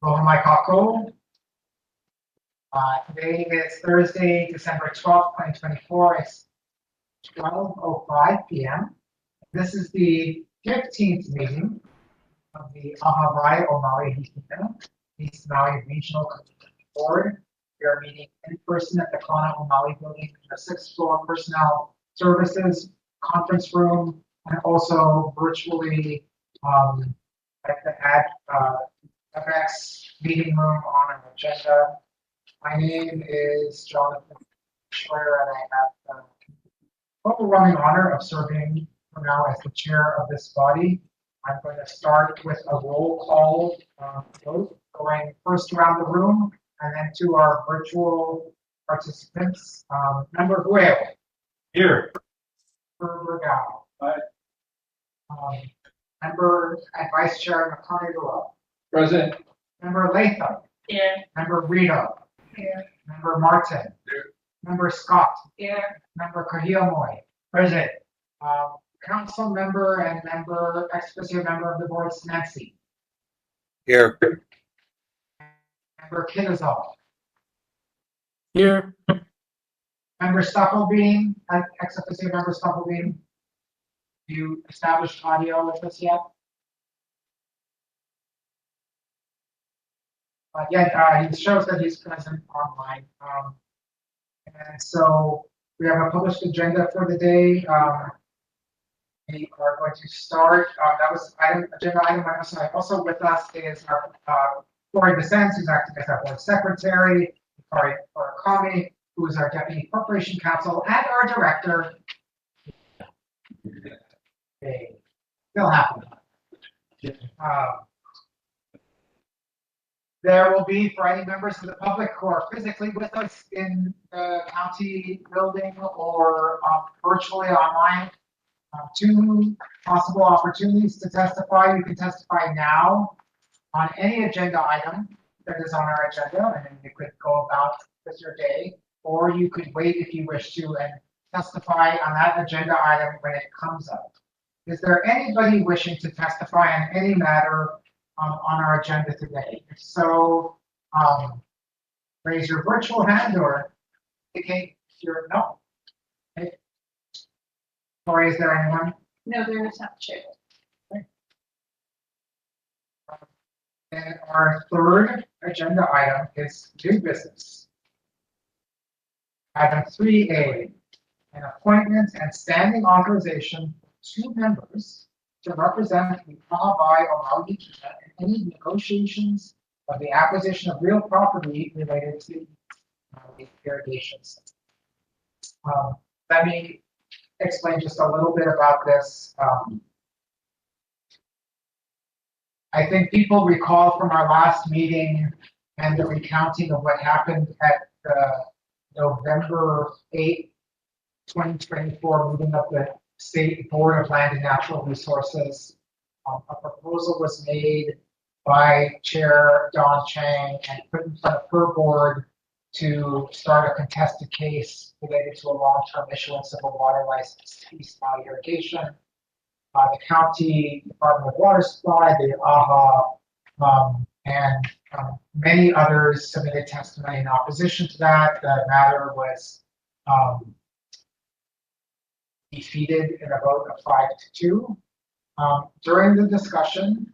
Kako. Today is Thursday, December 12th, 2024. It's 12:05 p.m. This is the 15th meeting of the Maui o Maui East Maui Regional Community Board. We are meeting in person at the Kona o Maui building in the 6th floor personnel services conference room, and also virtually at the FX meeting room on an agenda. My name is Jonathan Schroyer, and I have the overwhelming honor of serving for now as the chair of this body. I'm going to start with a roll call vote, going first around the room and then to our virtual participants. Member Gueo. Here. Member Bergao. Aye. Member and Vice Chair Makanirua. Present. Member Latham. Here. Member Rito. Here. Member Martin. Here. Member Scott. Here. Member Kahiamoy. Present. Council member and member, ex-officio member of the board, Nancy. Here. Member Kitazov. Here. Member Stufflebeam, ex-officio member Stufflebeam. You established audio with us yet? He shows that he's present online. And so we have a published agenda for the day. We are going to start. That was agenda item 1. So also with us is our Cory DeSense, who's acting as our board secretary, Cory Kami, who is our deputy corporation counsel, and our director. Still happening. There will be, for any members of the public who are physically with us in the county building or virtually online, 2 possible opportunities to testify. You can testify now on any agenda item that is on our agenda, and then you could go about with your day, or you could wait if you wish to and testify on that agenda item when it comes up. Is there anybody wishing to testify on any matter on our agenda today? If so, raise your virtual hand or indicate your no. Okay. Cory, is there anyone? No, there is not, Chair. Okay. And our third agenda item is new business. Item 3A, an appointment and standing authorization for 2 members to represent the Maui o Maui in any negotiations of the acquisition of real property related to the irrigation system. Let me explain just a little bit about this. I think people recall from our last meeting and the recounting of what happened at the November 8th, 2024 meeting of the State Board of Land and Natural Resources. A proposal was made by Chair Don Chang and put in front of her board to start a contested case related to a long-term issuance of a water license to East Maui Irrigation. The county Department of Water Supply, the AHA, and many others submitted testimony in opposition to that. The matter was defeated in a vote of 5-2. During the discussion,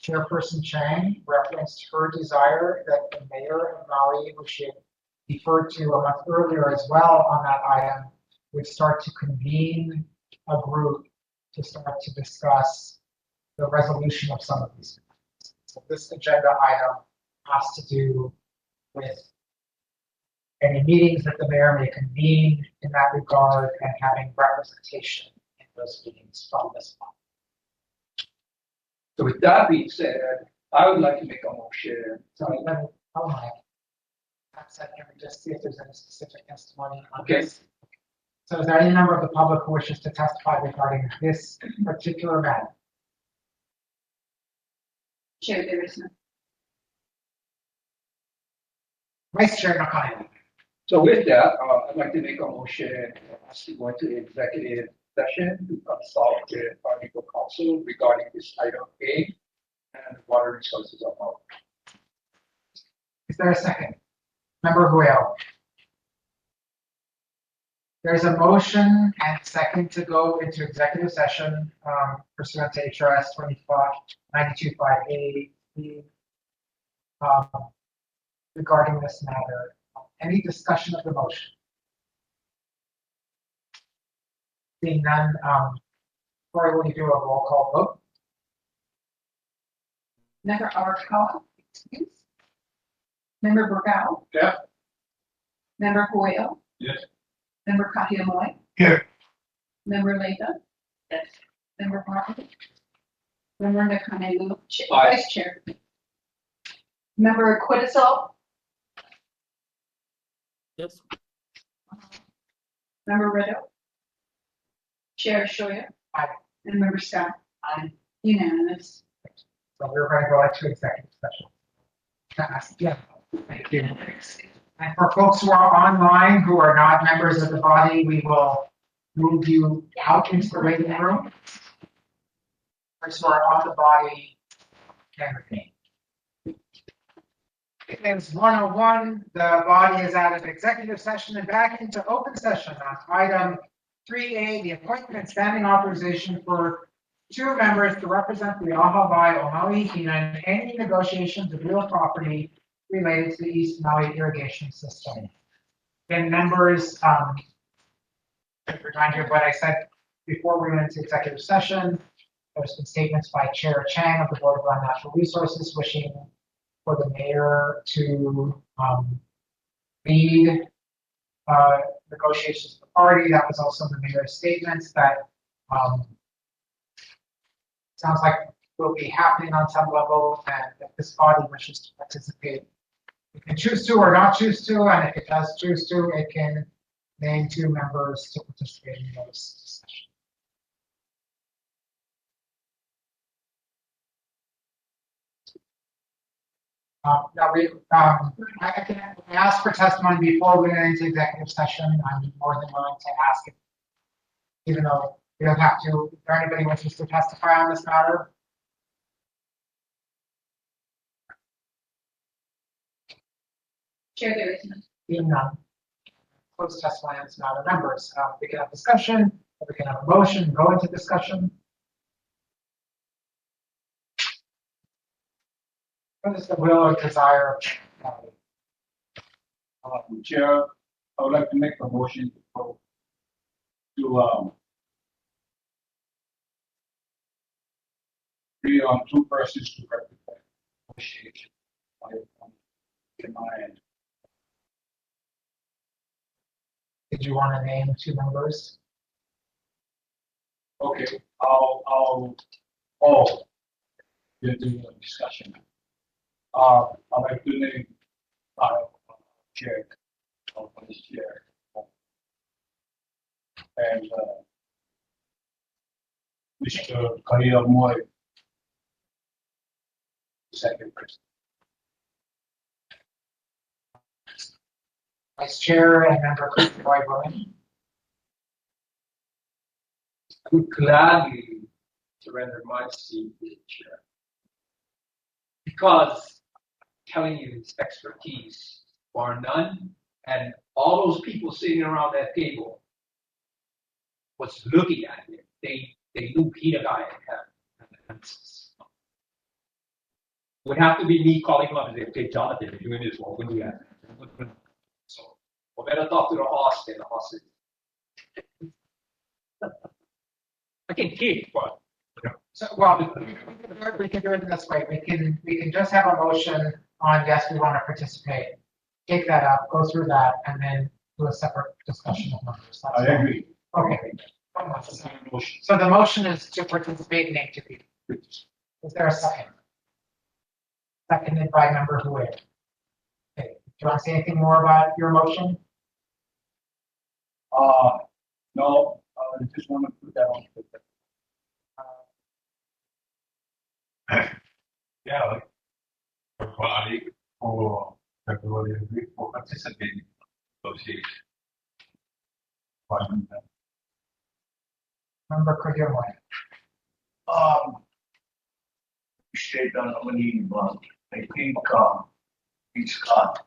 Chairperson Chang referenced her desire that the mayor of Maui, who she had deferred to a month earlier as well on that item, would start to convene a group to start to discuss the resolution of some of these matters. So this agenda item has to do with any meetings that the mayor may convene in that regard and having representation in those meetings from this month. So with that being said, I would like to make a motion. So let me, oh my, can we just see if there's any specific testimony on Okay. this? So is there any member of the public who wishes to testify regarding this particular matter? Chair, there is none. Vice Chair Nakane. So with that, I'd like to make a motion to go into executive session to consult with our legal counsel regarding this item A and water resources of Maui. there a second? Member Huel. There's a motion and second to go into executive session pursuant to HRS 92.5A regarding this matter. Any discussion of the motion? Seeing none, Corey, will you do a roll call vote? Member Arakawa, excuse. Member Burgow. Yeah. Member Hoyle. Yes. Member Kahiamoy. Here. Member Leda. Yes. Member Martin. Member Nakanelu, Aye. Vice Chair. Member Quidisol. Yes. Member Riddle. Chair Shoya. Aye. And Member Scott. Aye. Unanimous. So we're going to go into executive session. Yeah, thank you. And for folks who are online, who are not members of the body, we will move you out into the waiting room. Folks who are on the body can remain. It is 1:01. The body is out of executive session and back into open session on item 3A, the appointment and standing authorization for 2 members to represent the Ahavai o Maui Hina in any negotiations of real property related to the East Maui irrigation system. And members, to remind you of what I said before we went into executive session, there's been statements by Chair Chang of the Board of Land Natural Resources wishing for the mayor to lead negotiations with the party. That was also the mayor's statements that sounds like will be happening on some level, and if this body wishes to participate, it can choose to or not choose to, and if it does choose to, it can name 2 members to participate in those discussions. Now I can ask for testimony before we get into executive session. I'm more than willing to ask it, even though we don't have to. Is there anybody who wishes to testify on this matter? Chair, there is none. Being none. Close testimony on this matter. Members, we can have discussion, or we can have a motion, go into discussion. What is the will or desire of Chair, I would like to make a motion to agree on 2 persons to represent negotiation. In my end. Did you want to name 2 members? Okay, we're doing a discussion. I'd like to name chair, vice chair, and Mr. Karia Moy, second person. Vice Chair and Member Roy Williams. I would gladly surrender my seat to the chair. Because telling you his expertise, bar none, and all those people sitting around that table was looking at him. They knew he the guy had the answers. Would have to be me calling him up and say, okay, Jonathan, you're doing this, what will we have? So, we better talk to the horse than the horses. I can kick, but So, well, we can do it this way. We can just have a motion on yes, we want to participate. Take that up, go through that, and then do a separate discussion of numbers. That's I fine. agree. Okay. Motion. So the motion is to participate in activity. Is there a second? Seconded by Member Huey. Okay. Do you want to say anything more about your motion? No, I just want to put that on. Yeah, like a body or everybody agree for participating in negotiation. Member Kogiamoy. State on the money, but I think He's Scott.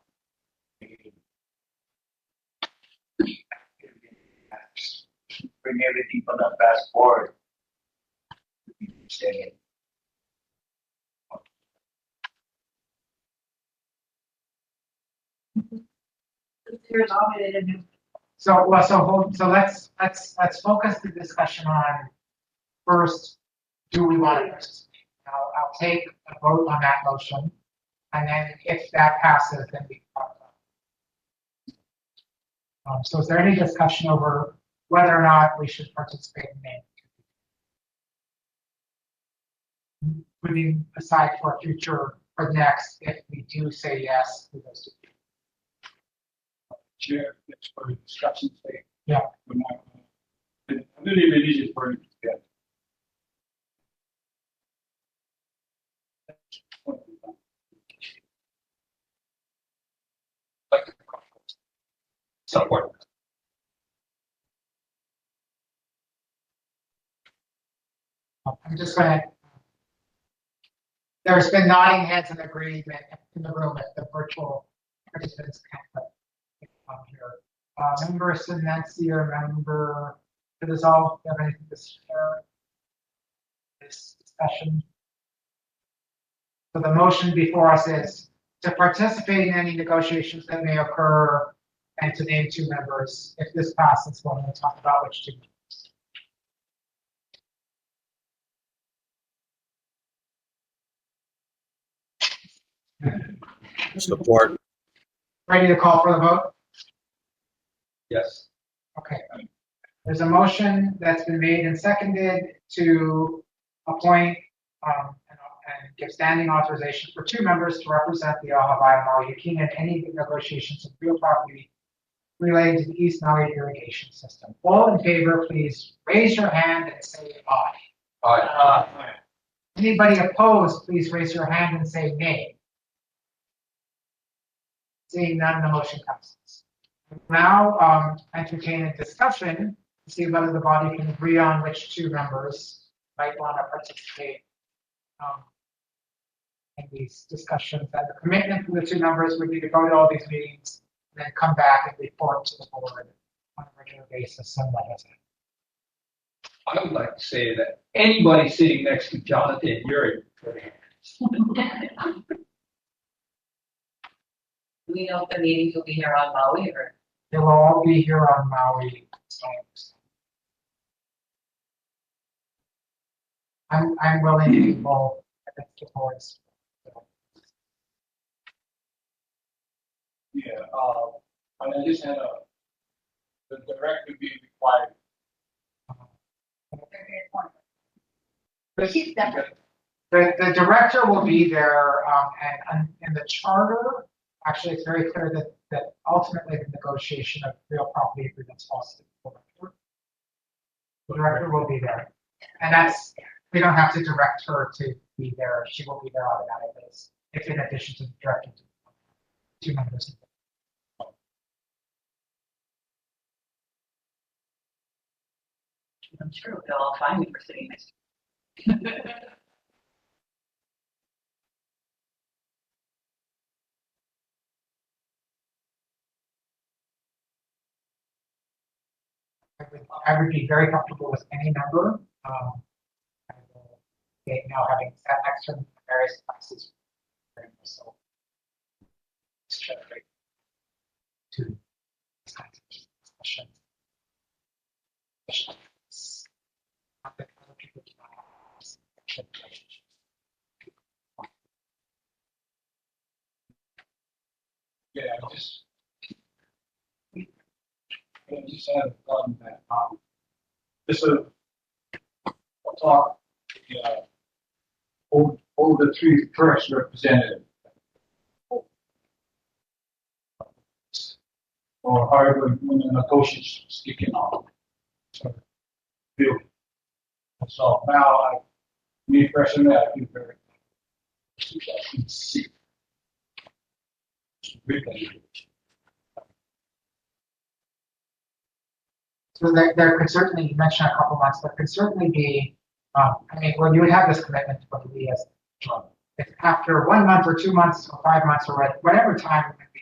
Bring everything from the fast forward. Say You're nominated. So let's focus the discussion on first, do we want to participate? I'll take a vote on that motion, and then if that passes, then we talk about it. So is there any discussion over whether or not we should participate in it? Putting aside for future, for next, if we do say yes to those two. Chair, it's for discussion's sake. Yeah. We're not, I believe it is for, yeah. Like, support. I'm just gonna, there's been nodding heads and agreement in the room if the virtual participants can't come here. Member Sinencia, member Kidisol, do you have anything to share? This discussion. So the motion before us is to participate in any negotiations that may occur and to name two members. If this passes, we'll talk about which two. Support. Ready to call for the vote? Yes. Okay. There's a motion that's been made and seconded to appoint and give standing authorization for two members to represent the Ahavai Maui Yakin in any negotiations of real property relating to the East Maui irrigation system. All in favor, please raise your hand and say aye. Aye. Anybody opposed, please raise your hand and say nay. Seeing none, the motion passes. Now, entertain a discussion to see whether the body can agree on which two members might want to participate in these discussions. And the commitment from the two members would be to go to all these meetings and then come back and report to the board on a regular basis and let us know. I would like to say that anybody sitting next to Jonathan, you're in good hands. Do we know if the meetings will be here on Maui or? They will all be here on Maui. I'm willing to involve the boards. Yeah, I just had the director be required. The director will be there, and in the charter, actually, it's very clear that ultimately the negotiation of real property agreements falls to the director. The director will be there, and that's, we don't have to direct her to be there. She will be there automatically. If in addition to the director, two members. I'm sure they'll all find me for sitting next to you. I would be very comfortable with any member. Now having sat next to them in various classes, so it's great to these kinds of discussions. Not that other people do not have this relationship. Yeah, I just had a thought that, this is a talk, over the three first representative. Or however, when the negotiations kicking off. So, so now, me personally, I feel very, see. So there could certainly, you mentioned a couple months, there could certainly be, I mean, well, you would have this commitment from we as if after 1 month or 2 months or 5 months or whatever time it might be,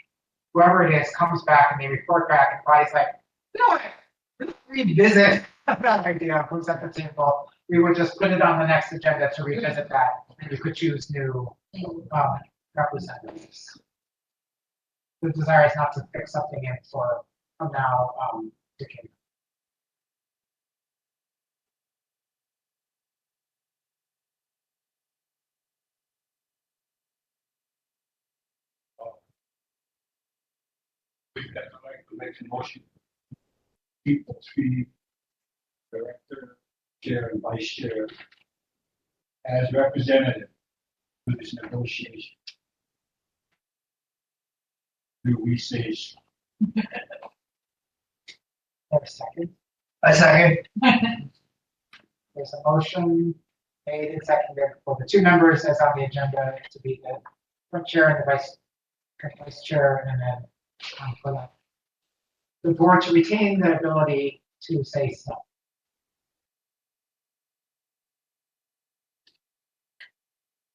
whoever it is comes back and they report back and Bobby's like, no, let's revisit that idea of who's at the table. We would just put it on the next agenda to revisit that, and you could choose new representatives. The desire is not to fix something in for from now to Kim. We'd like to make a motion. Keep the three director, chair, and vice chair as representative to this negotiation. Do we say so? Have a second. I second. There's a motion made and seconded for the two members as on the agenda to be the front chair and the vice chair, and then for the board to retain the ability to say so.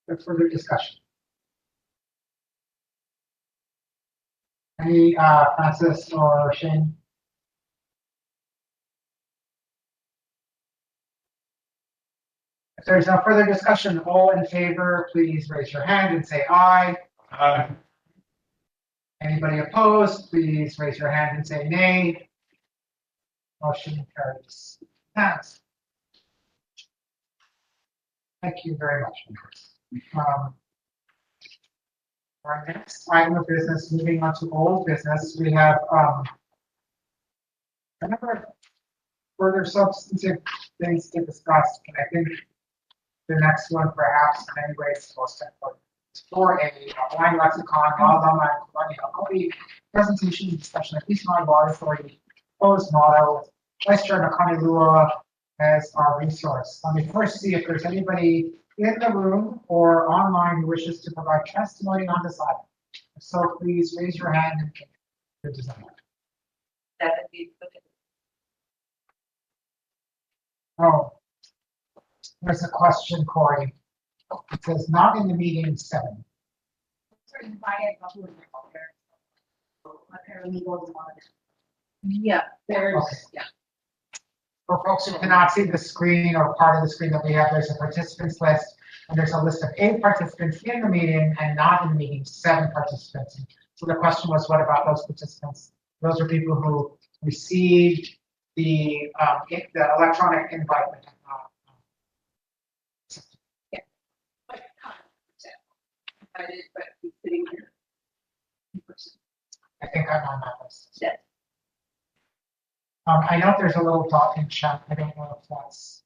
For further discussion. Any, Francis or Shane? If there's no further discussion, all in favor, please raise your hand and say aye. Aye. Anybody opposed, please raise your hand and say nay. Motion carries. Pass. Thank you very much. Our next item of business, moving on to old business, we have a number of further substantive things to discuss, and I think the next one perhaps in many ways is most important. For a Hawaiian lexicon, Alabama, and Colonial Maui presentation discussion of Peace Maui Water Authority proposed motto, Vice Chair Nakanilua as our resource. Let me first see if there's anybody in the room or online who wishes to provide testimony on this item. If so, please raise your hand and give your desire. That would be, Oh, there's a question, Corey. It says not in the meeting 7. Yeah, there's, Okay. yeah. For folks who cannot see the screen or part of the screen that we have, there's a participants list, and there's a list of 8 participants in the meeting and not in the meeting, 7 participants. So the question was, what about those participants? Those are people who received the electronic invite. But I did, but he's sitting here. I think I'm on that list. Yes. I know there's a little dot in chat. I don't know if that's.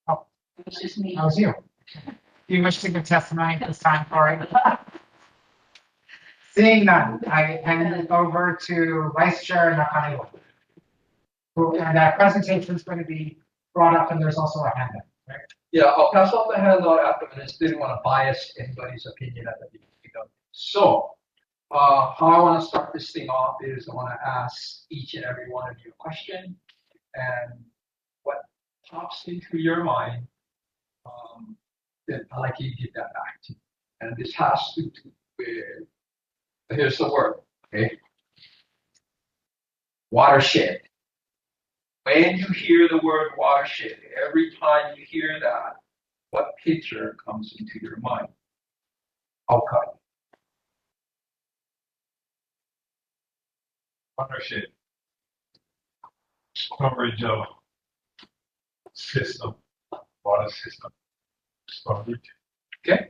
Oh, It's just me. that was you. Do you wish to give testimony at this time, Corey? Seeing none, I hand it over to Vice Chair Nakaniwa. And that presentation is going to be brought up, and there's also a handout, right? Yeah, I'll pass off the handout after minutes. Didn't want to bias anybody's opinion at the beginning. So, how I want to start this thing off is I want to ask each and every one of you a question, and what pops into your mind, then I'd like you to give that back to me. And this has to do with, here's the word, okay? Watershed. When you hear the word watershed, every time you hear that, what picture comes into your mind? Okay. Watershed. Storage of system, water system, storage. Okay.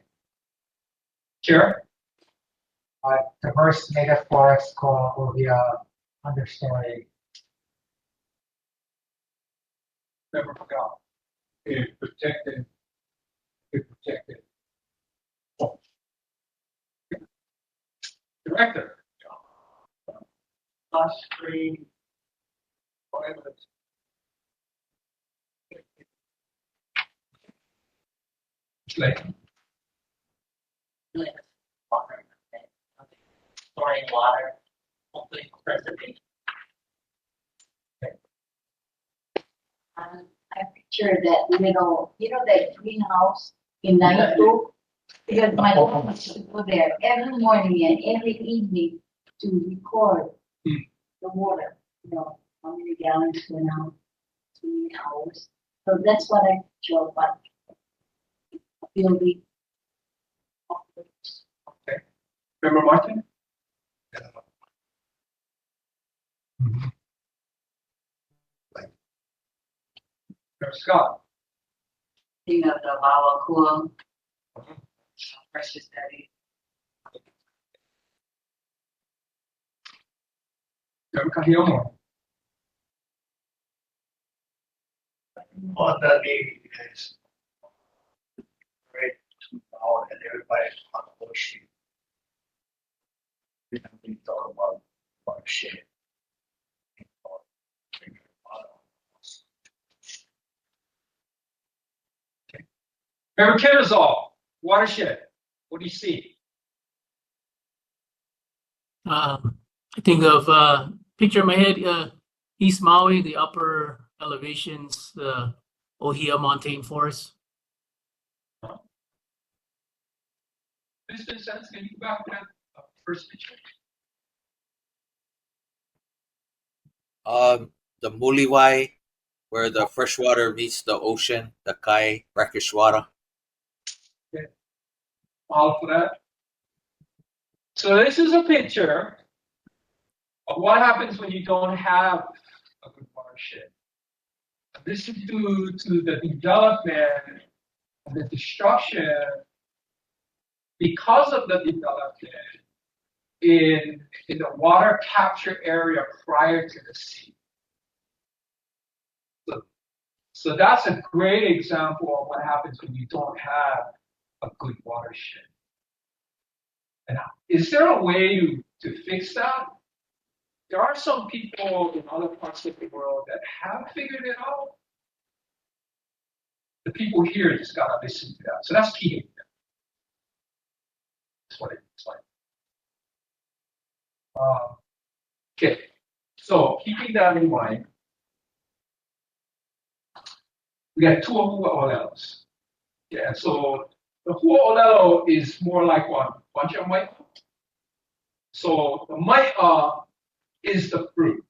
Chair? Diverse native forest will be a understory. Member forgot. If protected. Oh, Director? Lush green. Like, Storing water, hopefully for preservation. picture that little, that greenhouse in Naito. Because my mom used to go there every morning and every evening to record the water, how many gallons went out, how many hours. So that's what I picture, but building. Okay. Remember Martin? Remember Scott? Think of the Lava Cool. Precious Daddy. Remember Kahiomo? On the Navy is great to know and everybody's on the bullshit. We have been talking about shit. Remember Kennesaw? Watershed. What do you see? I think of picture in my head, East Maui, the upper elevations, the Ohia montane forest. Mr. Sense, can you go back to that first picture? The Muliwai, where the freshwater meets the ocean, the Kai Rakeshwara. All for that. So this is a picture of what happens when you don't have a good watershed. This is due to the development and the destruction because of the development in the water capture area prior to the sea. So that's a great example of what happens when you don't have a good watershed. And is there a way to fix that? There are some people in other parts of the world that have figured it out. The people here just gotta listen to that. So that's key. That's what it looks like. Okay, so keeping that in mind, we got two Hua'olelos. Yeah, so the Hua'olelo is more like one bunch of Mai'a. So the Mai'a is the fruit.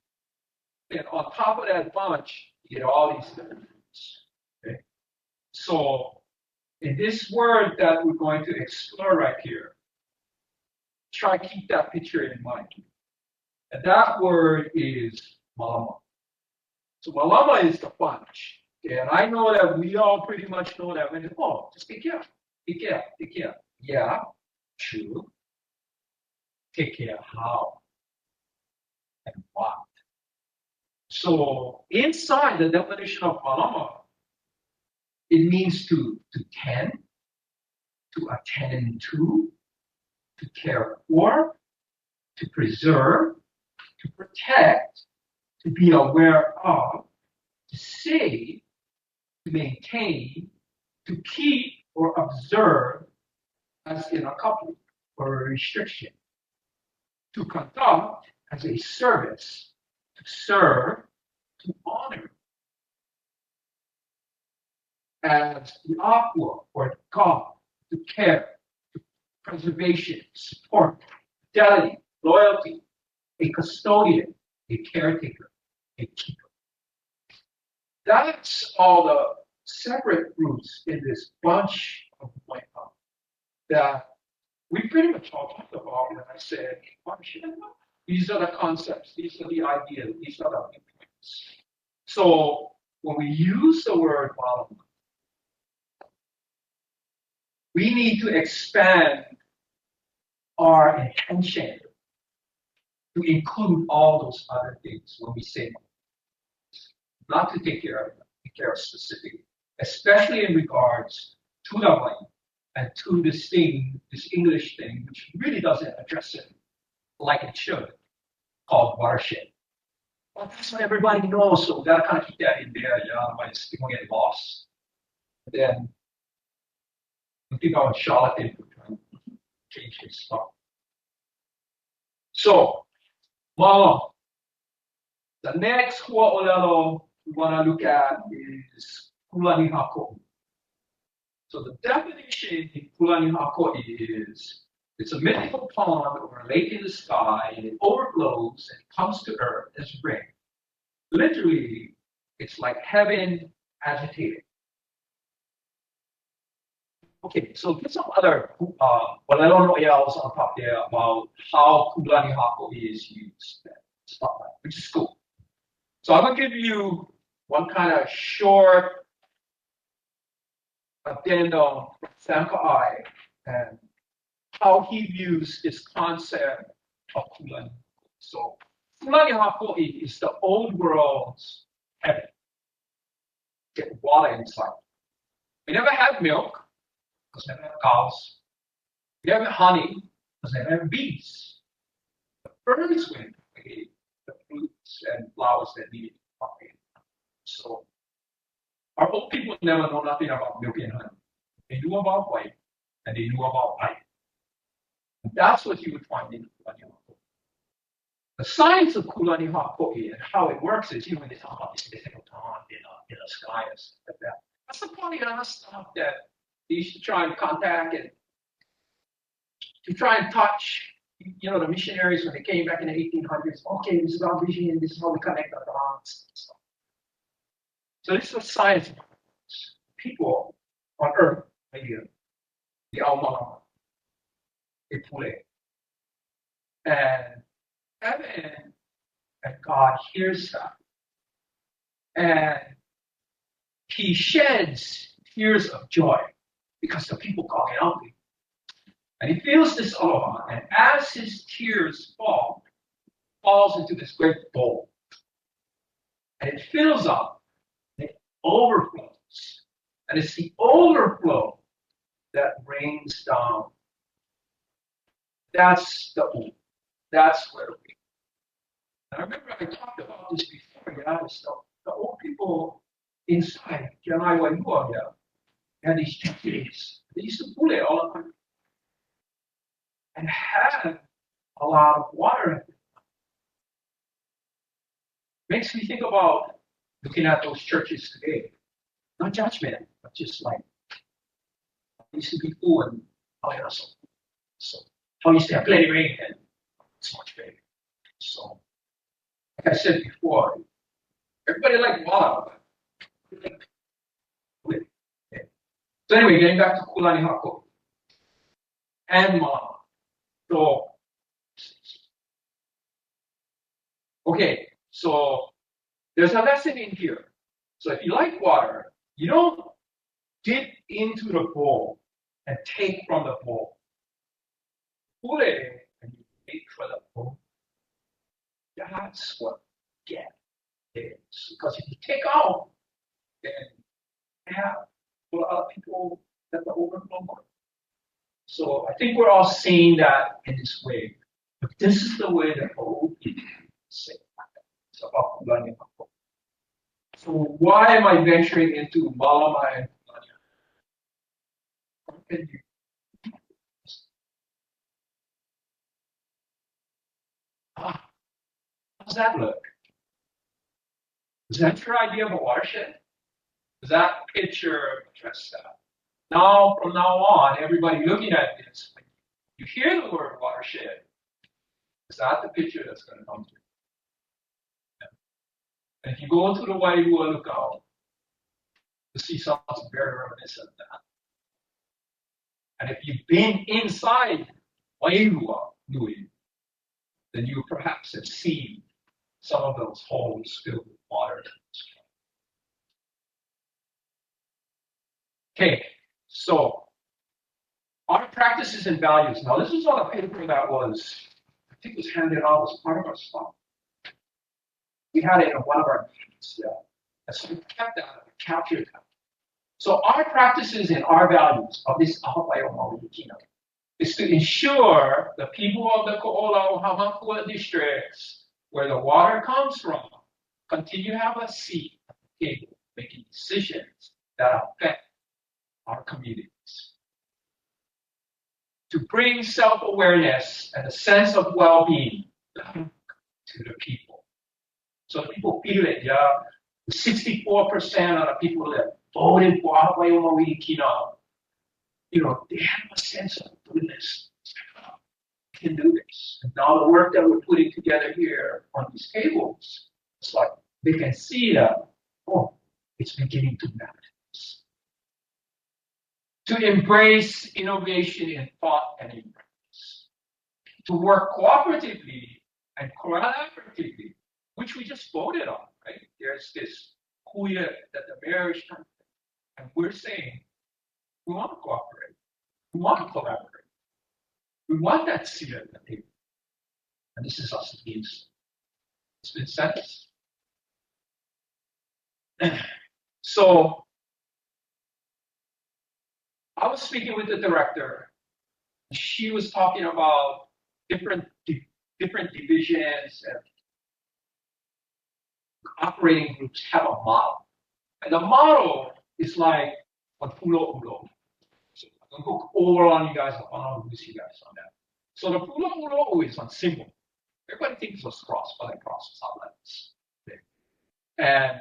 And on top of that bunch, you get all these different fruits. Okay? So in this word that we're going to explore right here, try to keep that picture in mind. And that word is malama. So malama is the bunch. Okay? And I know that we all pretty much know that when just take care, take care, take care. Yeah, true. Take care how and what. So inside the definition of malama, it means to tend, to attend to care for, to preserve, to protect, to be aware of, to save, to maintain, to keep or observe as in a coupling or a restriction, to conduct as a service, to serve, to honor, as the aqua or God, to care, to preservation, support, fidelity, loyalty, a custodian, a caretaker, a keeper. That's all the separate roots in this bunch of Mai'a that we pretty much all talked about when I said partnership. These are the concepts, these are the ideas, these are the points. So when we use the word malama, we need to expand our intention to include all those other things when we say not to take care of specific, especially in regards to the mind and to this thing, this English thing, which really doesn't address it like it should, called watershed. Well, that's what everybody knows, so we gotta kind of keep that in there, otherwise people get lost. And then I think our charlatan would try to change his stuff. So, the next Hua'olelo we want to look at is Kulani Hako. So the definition in Kulani Hako is it's a mythical pond or a lake in the sky, and it overflows and comes to earth as rain. Literally, it's like heaven agitated. Okay, so get some other, well, I don't know else on top there about how Kulani Hako is used, stuff like that, which is cool. So I'm gonna give you one kind of short addendum from Sankai and how he views this concept of Kulani. So Kulani Hako is the old world's heaven. Get water inside. We never have milk, because we never have cows. We never have honey, because we never have bees. The birds went away, the fruits and flowers that needed to propagate. So our old people never know nothing about milk and honey. They knew about white, and they knew about light. And that's what you would find in Kulani Hako. The science of Kulani Hako and how it works is, when they talk about this mythical pond in the sky and stuff like that. That's the Pollyanna stuff that they used to try and contact and to try and touch, the missionaries when they came back in the 1800s. Okay, this is our vision, this is how we connect the dots. So this is what science is. People on Earth, maybe the Alma, the Pule, and heaven and God hears that. And he sheds tears of joy because the people call it out. And he feels this aloha, and as his tears falls into this great bowl. And it fills up, and it overflows. And it's the overflow that rains down. That's the ooh. That's where we. And I remember I talked about this before, the old people inside Janai Wainua here had these trees. They used to pull it all the time. And had a lot of water. Makes me think about looking at those churches today. Not judgment, but just like it used to be full and so how used to have plenty of rain and it's much better. So like I said before, everybody liked water. So anyway, getting back to Kulani Hako and Mama. So, okay, so there's a lesson in here. So if you like water, you don't dip into the bowl and take from the bowl. Put it in and you take from the bowl. That's what get is. Because if you take out, then you have a lot of people that the overflow. So I think we're all seeing that in this way. But this is the way that old people say it's about Kulani Hako. So why am I venturing into Malama and Kulani? How does that look? Is that your idea of a watershed? Does that picture address that? Now, from now on, everybody looking at this, when you hear the word watershed, is that the picture that's going to come to you? Yeah. And if you go to the Wairua lookout, you'll see something very reminiscent of that. And if you've been inside Wairua Nui, then you perhaps have seen some of those holes filled with water. Okay. So, our practices and values. Now, this is on a paper that was, I think, was handed out as part of our stuff. We had it in one of our meetings, yeah. And so we kept that, we captured that. So, our practices and our values of this Ahapai Maui is to ensure the people of the Ko'ola Hamakua districts, where the water comes from, continue to have a seat at the table, making decisions that affect our communities. To bring self-awareness and a sense of well-being to the people. So people feel it, yeah. 64% of the people that voted for Hawaii Maui Kina, you know, they have a sense of goodness. We can do this. And now the work that we're putting together here on these tables, it's like they can see that, oh, it's beginning to manifest. To embrace innovation in thought and in practice. To work cooperatively and collaboratively, which we just voted on, right? There's this kuya that the mayor is trying to, and we're saying, we want to cooperate. We want to collaborate. We want that seat at the table. And this is us against. It's been said. So I was speaking with the director. She was talking about different divisions and operating groups have a model. And the model is like a pulo ulo. So I'm going to go over on you guys. I want to lose you guys on that. So the pulo ulo is on symbol. Everybody thinks it was cross, but I cross is outlets. Okay. And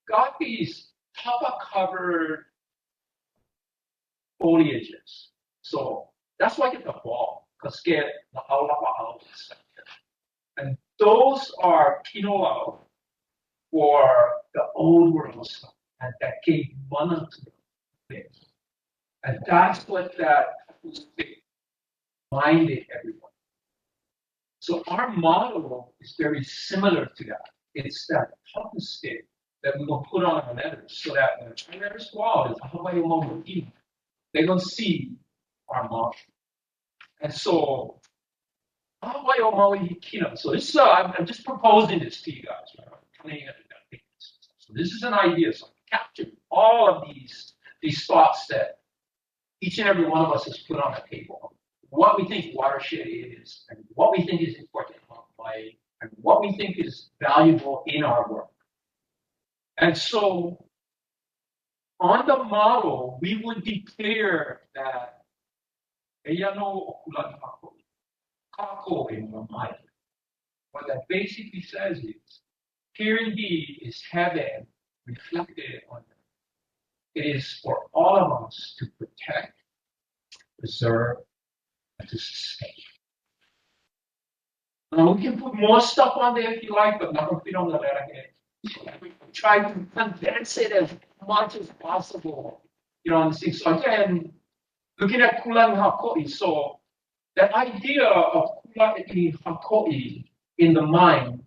got these tapa covered foliages. So that's why I get the ball, because get the aula. And those are quinoa for the old world stuff, and that gave mana to them. And that's what that minded everyone. So our model is very similar to that. It's that puppet stick that we're going to put on our letters so that when the letters go out, it's Hawaii Maui, they're going to see our model. And so, Hawaii Maui Kina. So this is I'm just proposing this to you guys. Right? So this is an idea. So I captured all of these thoughts that each and every one of us has put on the table. What we think watershed is, and what we think is important in Hawaii, and what we think is valuable in our work. And so, on the model, we would declare that what that basically says is, here indeed is heaven reflected on earth. It is for all of us to protect, preserve, and to sustain. Now, we can put more stuff on there if you like, but not if we don't let it again. We try to condense it as much as possible. You know, on the thing. So again, looking at kulang hakoi, so that idea of kulang hakoi in the mind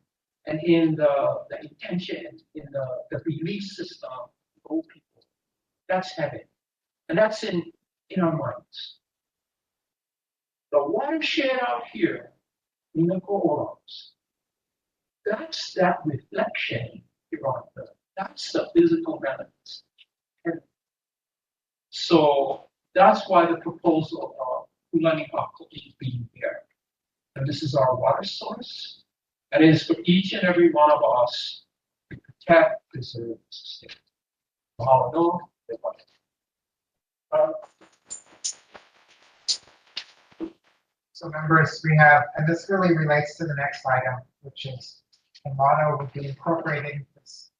and in the intention, in the belief system of old people, that's heaven. And that's in our minds. The watershed out here, in the Ko'olams, that's that reflection here on earth. That's the physical manifestation. So that's why the proposal of Kulani Hakoi is being there. And this is our water source. And it is for each and every one of us to protect, preserve, sustain. So members, we have, and this really relates to the next item, which is the motto would be incorporating this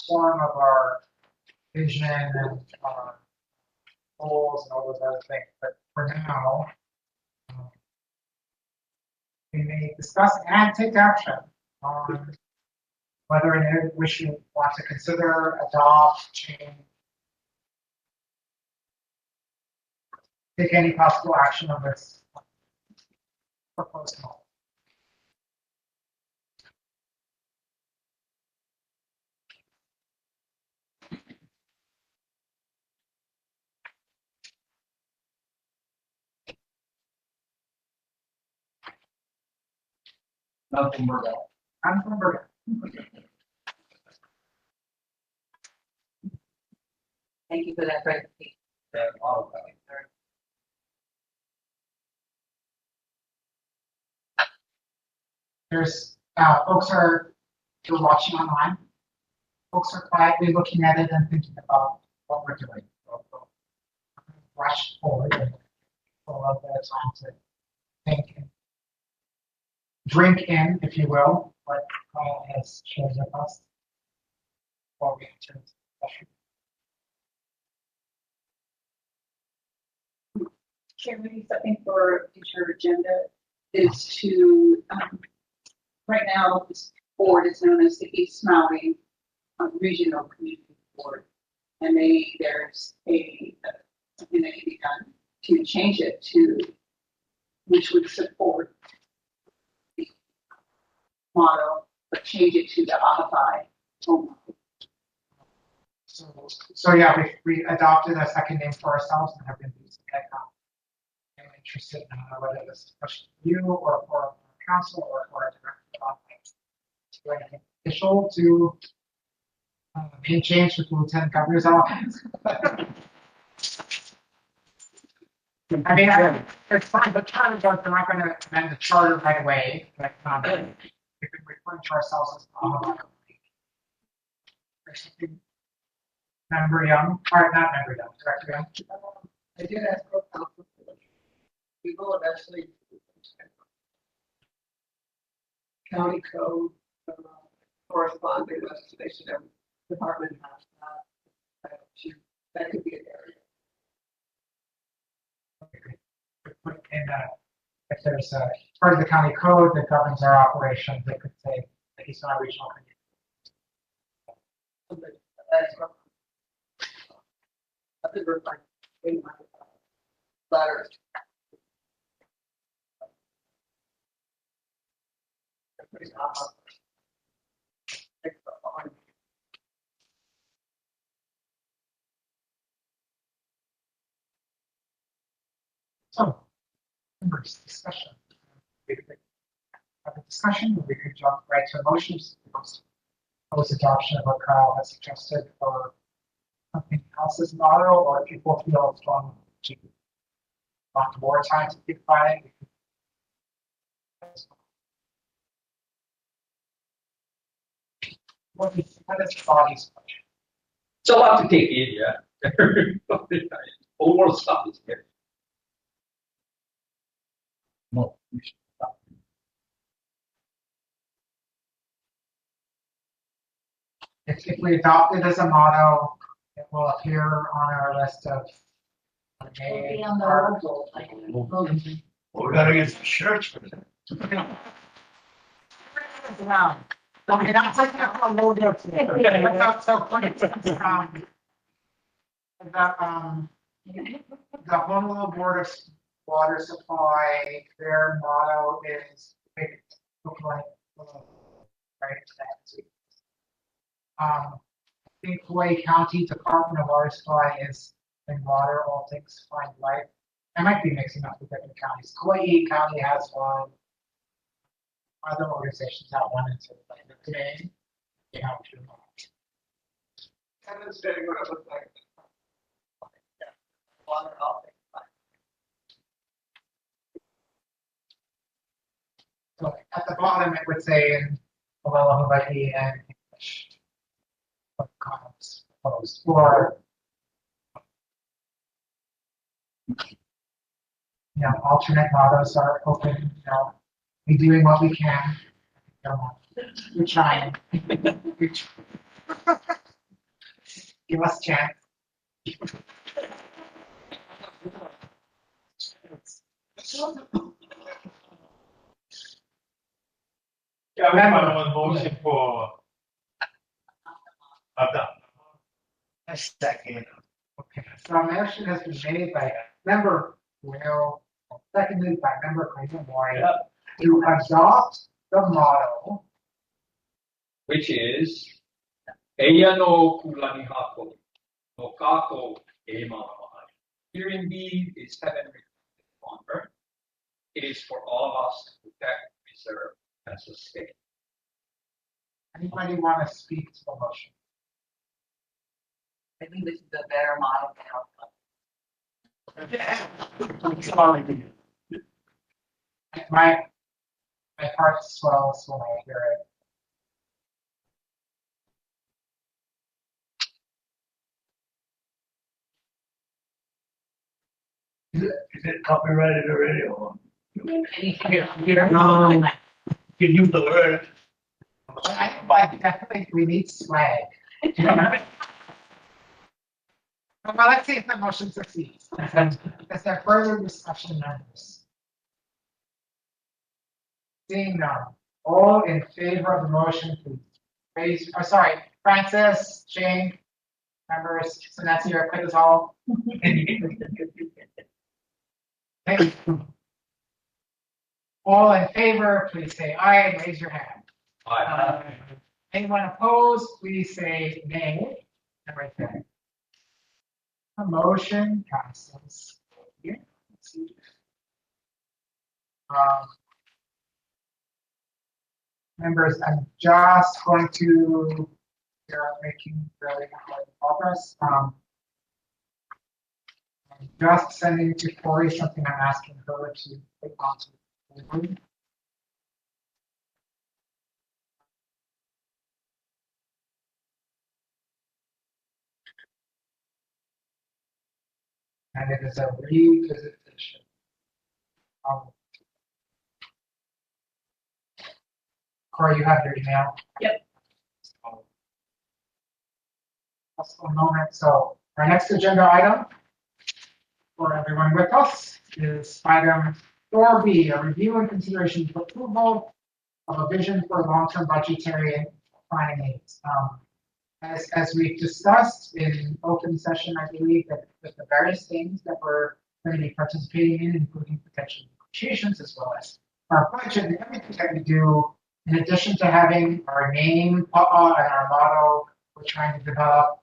form of our vision and our goals and all those other things. But for now, we may discuss and take action on whether and which we want to consider, adopt, change, take any possible action on this proposed model. Nothing more about. I'm from Bergen. Thank you for that presentation. That model. There's folks you're watching online. Folks are quietly looking at it and thinking about what we're doing. Rush forward and pull out the time to think and drink in, if you will, what Kyle has shared with us before we enter Chairman, something for future agenda is to, right now, this board is known as the East Maui Regional Community Board. And there's something that can be done to change it to, which would support the model, but change it to the Ahapai home model. So yeah, we adopted a second name for ourselves and have been using it. I'm interested in whether this is a question for you or for council or for a director. Do anything official to name change with the lieutenant governor's office? I mean, it's fine, but charter goes, they're not gonna amend the charter right away, but we can refer to ourselves as Member Young, or not Member Young, Director Young. I did ask for council. We will eventually county code corresponding legislation every department has that could be an area. In if there's a part of the county code that governs our operations, they could say that he's not a regional community. That's what I think we're like in my letters. So, members, discussion. We could have a discussion, or we could jump right to motions. Post adoption of what Kyle has suggested for something else's model, or if people feel strong to want more time to think about it. What is the body's budget? It's a lot to take in, yeah. Overall stuff is here. No, we should stop. If we adopt it as a model, it will appear on our list of. Maybe on the logo, like, Well, we gotta get some shirts for that. Okay, that's like a logo. That's so funny. The Honolulu Board of Water Supply, their motto is big, right? I think Hawaii County Department of Water Supply is in water, all things find life. I might be mixing up with different counties. Hawaii County has one. Other organizations have one, and so like today, you have two. And it's getting what it looks like. Water all things fine. So at the bottom, it would say in Palella, Hawaii, and English. What comments proposed or alternate mottos are open. We're doing what we can. We're trying. Give us a chance. Yeah, we have one motion for. A second. Okay, so a motion has been made by member Will, seconded by member Clayton Moore to adopt the model. Which is Eia no kulani hako, no kako e malamahai. Here indeed is heaven written on earth. It is for all of us to protect, preserve, and sustain. Anybody want to speak to the motion? I think this is a better model now. My heart swells when I hear it. Is it copyrighted already or? No. You use the word. I definitely we need swag. Well, let's see if the motion succeeds. Is there further discussion on this? Seeing none, all in favor of the motion, please raise, oh, sorry, Francis, Jane, members, so that's your quick as all. Okay. All in favor, please say aye and raise your hand. Anyone opposed, please say nay. And right there. The motion passes. Here, let's see. Members, I'm just going to, you're making really good progress. I'm just sending to Corey something I'm asking her to put onto the board. And it is a revisitation. Corey, you have your email? Yep. Just a moment. So our next agenda item for everyone with us is item 4B, a review and consideration for approval of a vision for long-term budgetary and planning aids. As we've discussed in open session, I believe that with the various things that we're going to be participating in, including potential negotiations as well as our budget and everything that we do, in addition to having our name and our motto, we're trying to develop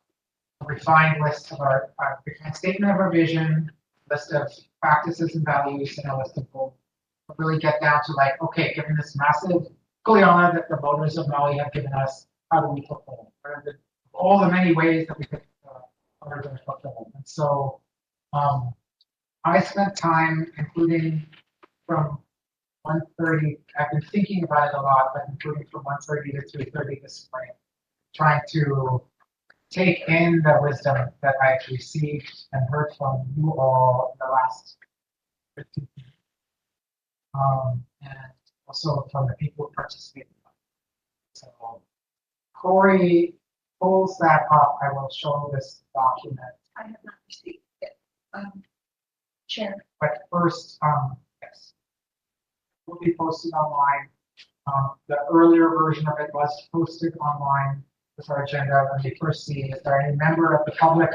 a refined list of our refined statement of our vision, list of practices and values, and a list of goals. We'll really get down to like, okay, given this massive Kuleana that the voters of Maui have given us, how do we fulfill it? All the many ways that we could fulfill it. And so I spent time, including from 1:30, I've been thinking about it a lot, but including from 1:30 to 3:30 this spring, trying to take in the wisdom that I've received and heard from you all in the last 15 years. And also from the people who participated. So Corey pulls that up. I will show this document. I have not received it. Chair. But first, yes, it will be posted online. The earlier version of it was posted online with our agenda. When we first see, is there any member of the public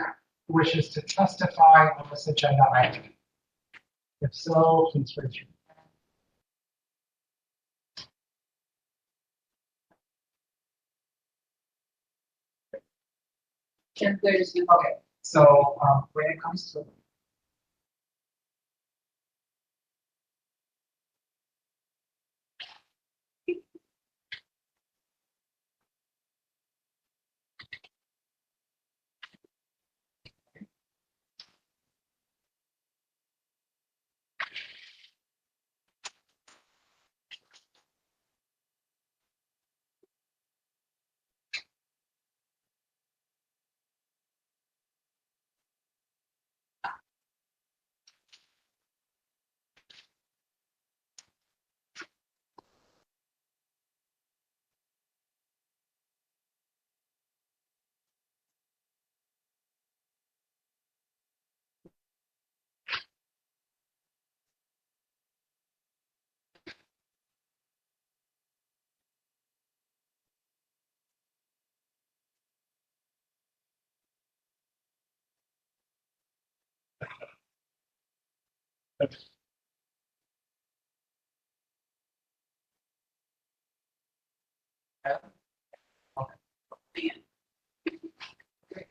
who wishes to testify on this agenda item? If so, please raise your hand. Chair, there's no. Okay, so when it comes to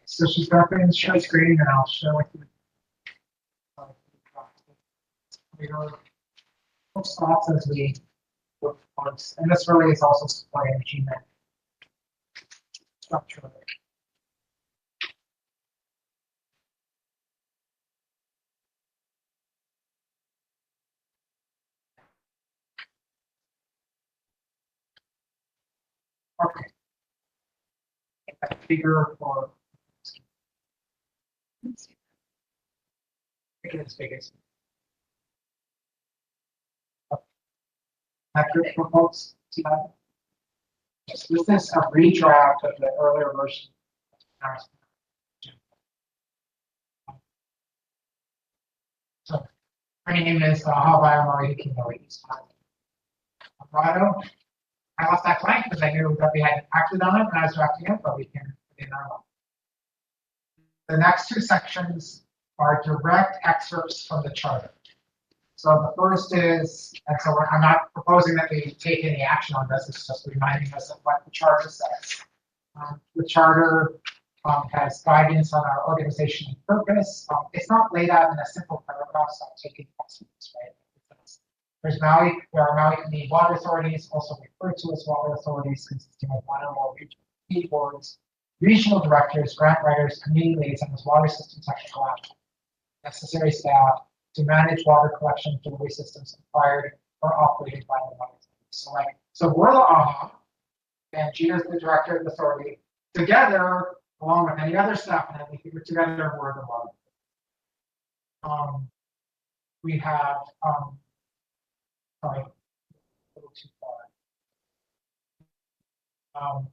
so she's got the share screen and I'll show it to you. Spots as we look towards, and this really is also supporting achievement structure. Okay. Get that figure for biggest. Accurate for folks. See that? This is a redraft of the earlier version. My name is Hawaii Maui Maui. Colorado. I lost that blank because I knew that we had acted on it and I was drafting it, but we can put it in our. The next two sections are direct excerpts from the charter. So the first is, and so I'm not proposing that we take any action on this, it's just reminding us of what the charter says. The charter has guidance on our organization and purpose. It's not laid out in a simple paragraph, so I'm taking questions, right? There's Maui, there are Maui Community Water Authorities, also referred to as water authorities, consisting of one or more regional community boards, regional directors, grant writers, community liaisons, water system technical action, necessary staff to manage water collection delivery systems acquired or operated by the water authority. So we're the AHA, and Gina's the director of the authority. Together, along with any other staff, and we think together we're the water. We have sorry, a little too far.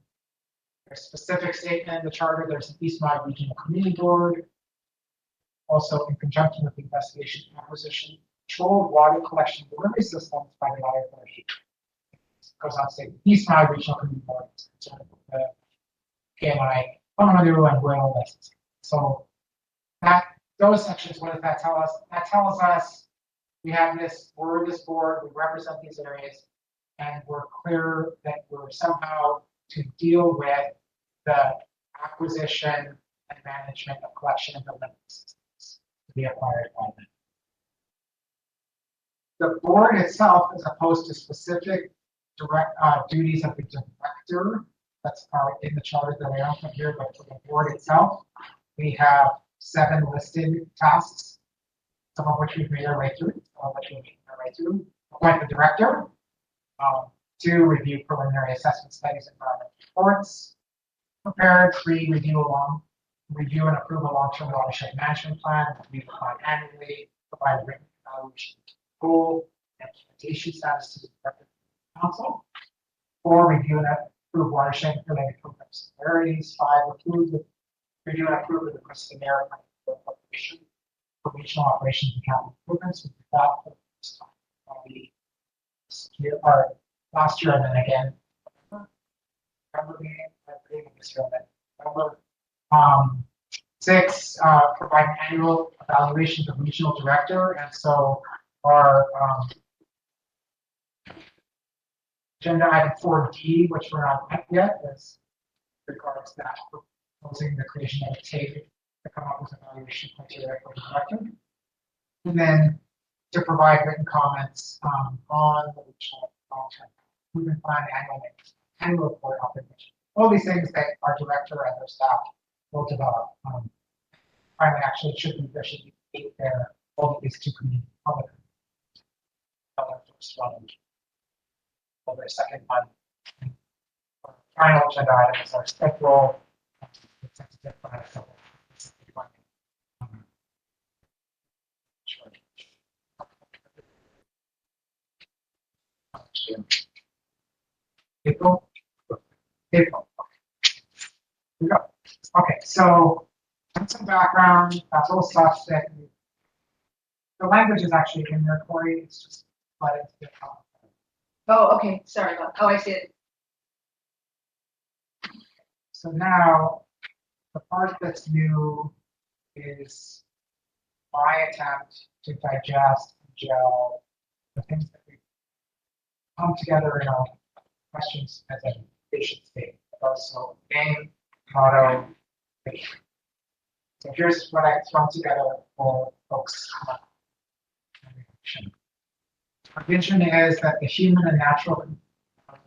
There's a specific statement in the charter. There's an East Maui Regional Community Board. Also, in conjunction with the investigation and acquisition, control of water collection delivery systems by the water authority. It goes on to say the East Maui Regional Community Board is concerned with the KMI, Honolulu, and Will lists. So those sections, what does that tell us? That tells us we have this, we're this board, we represent these areas, and we're clear that we're somehow to deal with the acquisition and management of collection and delivery systems to be acquired by them. The board itself, as opposed to specific direct duties of the director, that's in the charter that I don't have here, but for the board itself, we have 7 listed tasks, some of which we've made our way through, some of which we've made our way through. Appoint the director, 2, review preliminary assessment studies and environmental reports, prepare, 3, review and approve a long-term watershed management plan, we define annually, provide a written evaluation goal and implementation status to the director of council, 4, review and approve watershed related programs and priorities, 5, review and approve the request of the mayor for appropriation for regional operations and capital improvements. We did that for the first time last year and then again. November. 6, provide an annual evaluation of the regional director, and so our agenda item 4D, which we're not at yet, is regards that proposing the creation of a table to come up with evaluation criteria for the director, and then to provide written comments on the regional long-term improvement plan, annual report, operations. All these things that our director and their staff will develop. Finally, actually, there should be 8 there. All of these 2 community public. First one, or the second one. Final agenda item is our schedule. April. Here we go. Okay, so some background, that's all stuff that the language is actually in there, Corey. It's just let it get out. Oh, okay, sorry about, oh, I see it. So now the part that's new is my attempt to digest and gel the things that we come together in our questions as a vision statement. So name, motto, vision. So here's what I thrown together for folks. Our vision is that the human and natural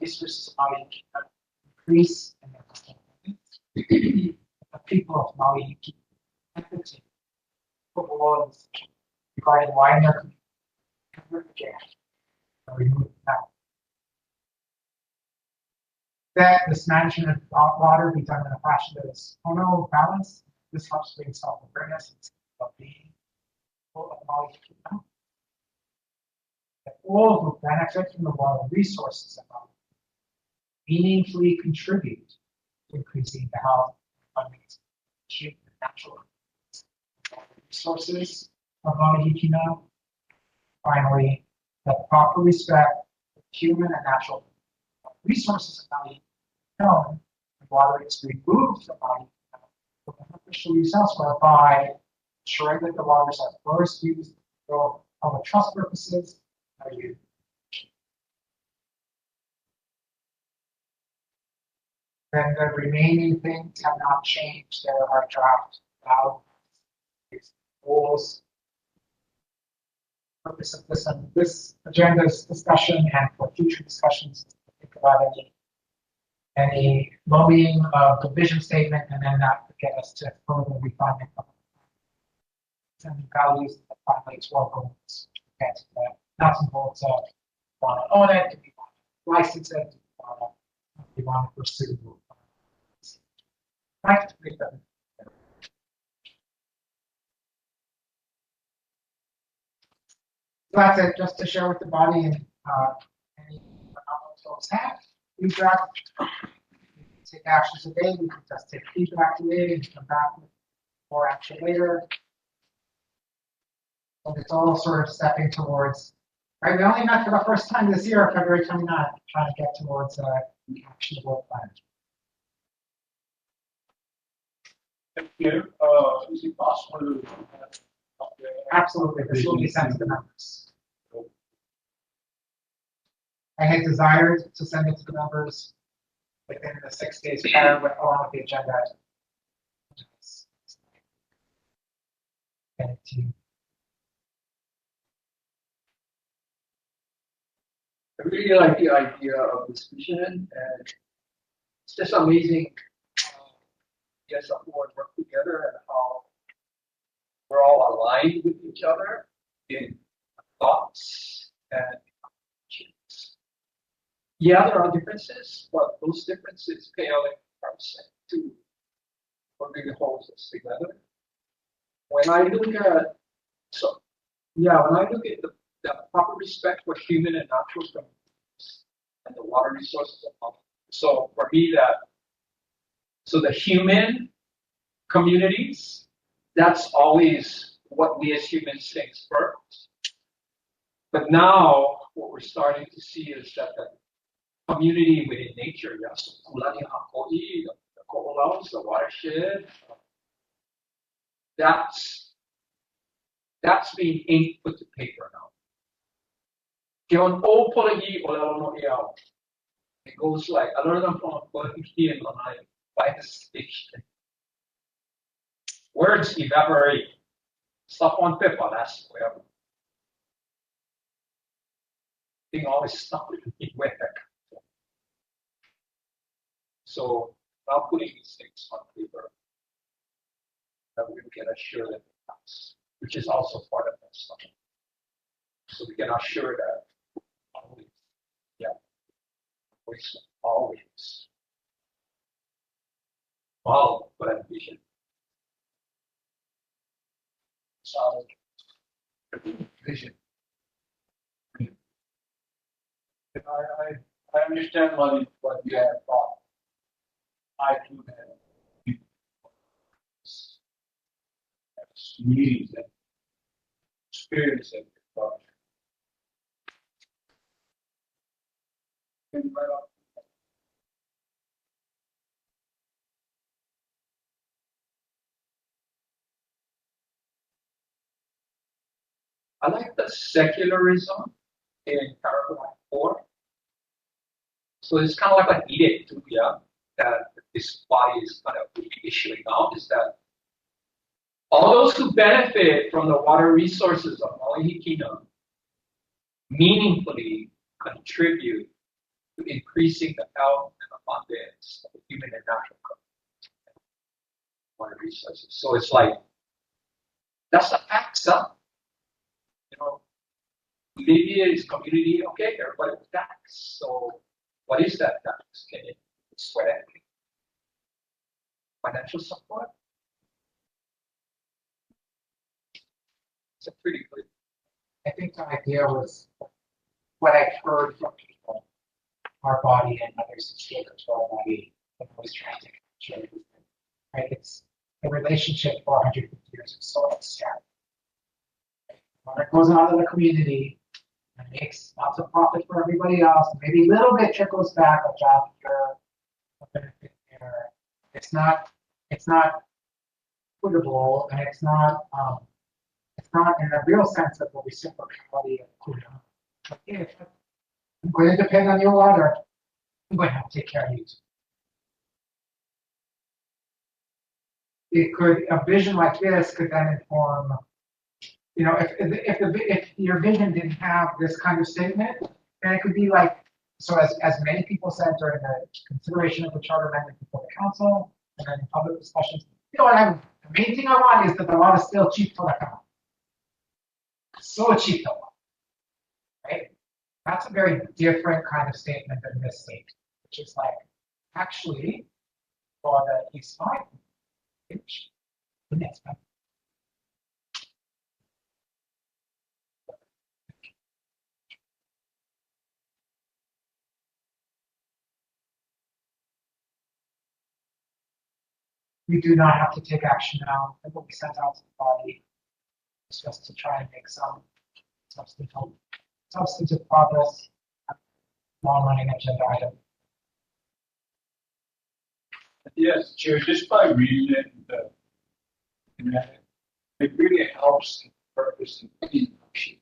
resources of Maui increase in their the people of Maui keep empathy for all regarding why they're remove that. That this management of water be done in a fashion that is balanced. This helps bring self-awareness and well-being of Maui people. That all who benefit from the water resources of Maui meaningfully contribute to increasing the health and natural resources of Maui Hikino, finally, that proper respect for human and natural resources of Maui known, and water is removed from Maui for beneficial use elsewhere by ensuring that the waters are first used for public trust purposes, are used. Then the remaining things have not changed. There are draft goals. Purpose of this and this agenda's discussion and for future discussions, think about any lobbying of the vision statement, and then that would get us to further refinement of and values that finally 12 goals. Okay, so the nuts and bolts of want to own it, if you want to license it, if you want to pursue. Right? So that's it, just to share with the body and any folks have. Feedback. Take actions today. We can just take feedback today and come back with more action later. And it's all sort of stepping towards. Right, we only met for the first time this year, February 29th, trying to get towards actionable plan. Thank you. Is it possible to Absolutely, this will be sent to the members. I had desired to send it to the members within the 6 days prior, with along with the agenda. Thank you. I really like the idea of this vision, and it's just amazing. Yes, our board work together and how we're all aligned with each other in thoughts and actions. Yeah, there are differences, but those differences pale in comparison to what really holds us together. When I look at the proper respect for human and natural communities and the water resources of Maui. So for me, the human communities, that's always what we as humans think first. But now what we're starting to see is that the community within nature, yes, the ko'olaus, the watershed, that's being ink put to paper now. It goes like, I learned them from working here in Lanai by the station. Words evaporate. Stuff on paper, that's whatever. Thing always stuck with me with it. So now putting these things on paper, that we can assure that it comes, which is also part of that stuff. So we can assure that always, always follow that vision. solid vision? I understand what you have thought. I do have meetings and experience and thought. I like the secularism in paragraph 4. So it's kind of like an edict too, that this body is kind of issuing out, is that all those who benefit from the water resources of Maui Kingdom meaningfully contribute to increasing the health and abundance of the human and natural water resources. So it's like, that's the tax, huh? Libya is community, okay, everybody with tax. So what is that tax? Can you sweat at me? Financial support? It's a pretty good. I think the idea was what I've heard from people, our body and others who share as well, body, I'm always trying to share with them. Right? It's the relationship for 150 years of soil staff. When it goes out of the community, makes lots of profit for everybody else. Maybe a little bit trickles back, a job here, a benefit there. It's not equitable, and it's not in the real sense of the reciprocality of Kuya. Okay, I'm going to depend on your water. I'm going to have to take care of you. A vision like this could then inform, if your vision didn't have this kind of statement, then it could be like, so as many people said during the consideration of the charter amendment before the council, and then in public discussions, the main thing I want is that the law is still cheap for the county. So cheap the law, right? That's a very different kind of statement than this statement, which is like, actually, for the East Maui, we do not have to take action now. It will be sent out to the body. It's just to try and make some substantive progress. Long-running agenda item. Yes, Chair, just by reading it, it really helps the purpose of the motion.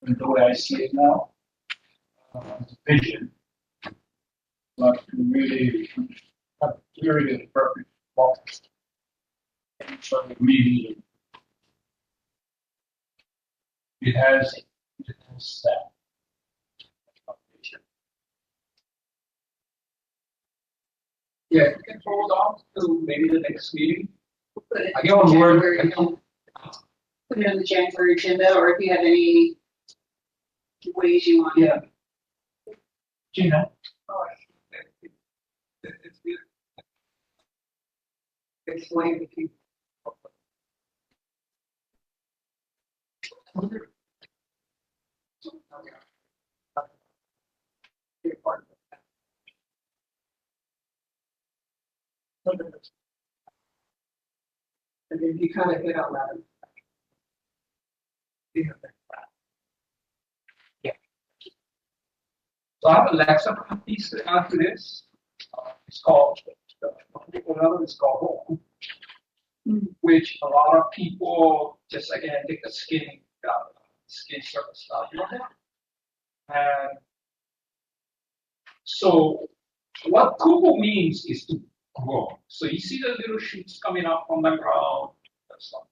And the way I see it now, it's a vision, but to really have clarity of the purpose of and so reading it has that. Yeah, you can hold on to maybe the next meeting. Put it I get on board. Put it on the January agenda, or if you have any ways you want. Yeah. Gina, Explain the key. And then you kind of hit on that. Yeah. So I have a Alexa piece after this. It's called, another is called Hoku, which a lot of people just again take the skin surface value on it. And so what kupu means is to grow. So you see the little shoots coming up from the ground.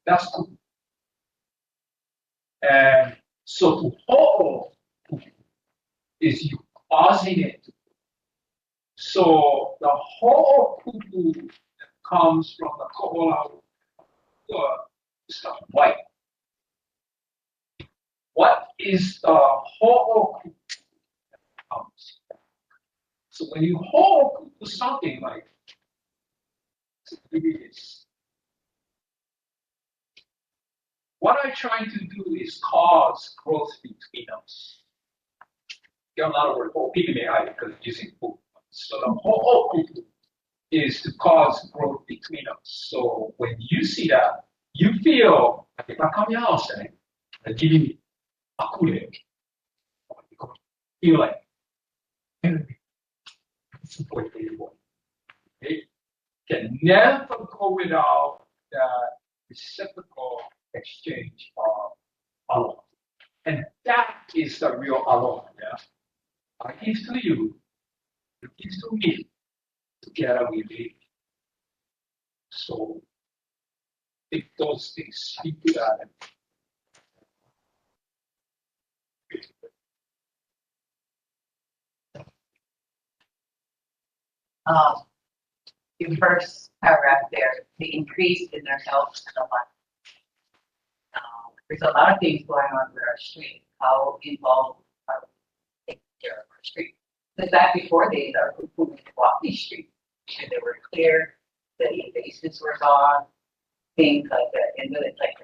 That's kupu. And so to ho'o is you causing it to. So the whole kupu comes from the kohola stuff white. What is the whole kupu that comes? So when you whole kupu something like this, what I'm trying to do is cause growth between us. There are a lot of words, because it's using kupu. So the whole kupu is to cause growth between us. So when you see that, you feel like if I come to your house and I give you a kule, feel like support for your body. Okay? Can never go without that reciprocal exchange of aloha. And that is the real aloha. Yeah? I give to you, you give to me. Together we live. So if those things speak to that. The first paragraph there, the increase in their health and life. There's a lot of things going on with our street. How involved are we taking care of our street? Because back before they were moving to walk these streets, and they were clear, the invasives were gone, things like that, and then it's like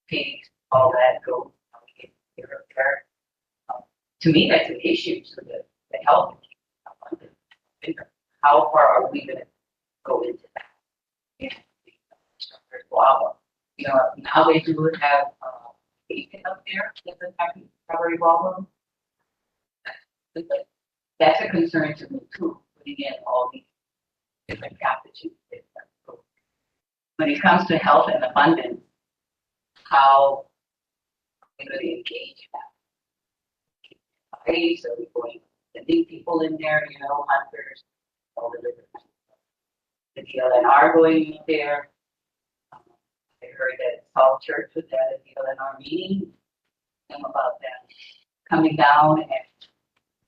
pigs, all that go here or there. To me, that's an issue. So the health. How far are we going to go into that? Yeah. Now they do have pavement up there, in the recovery ballroom. That's a concern to me too, putting in all these different pathogens. When it comes to health and abundance, how are we going to engage that? Okay, so we're going to sending people in there, you know, hunters, all the different the DLNR going in there. I heard that Salt Church was at a DLNR meeting about that coming down and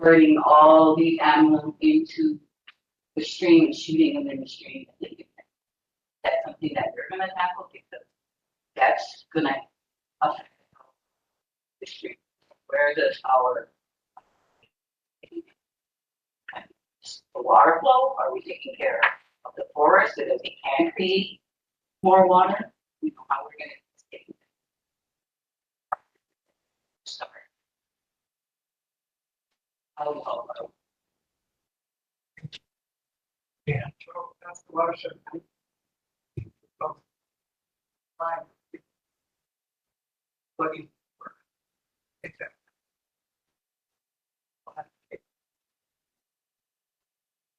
herding all these animals into the stream and shooting them in the stream. That's something that we're gonna tackle because that's gonna affect the stream. Where does our the water flow? Are we taking care of the forest so that we can create more water? We know how we're gonna start. Oh. Yeah, so that's the watershed. Fine. Looking for. Exactly.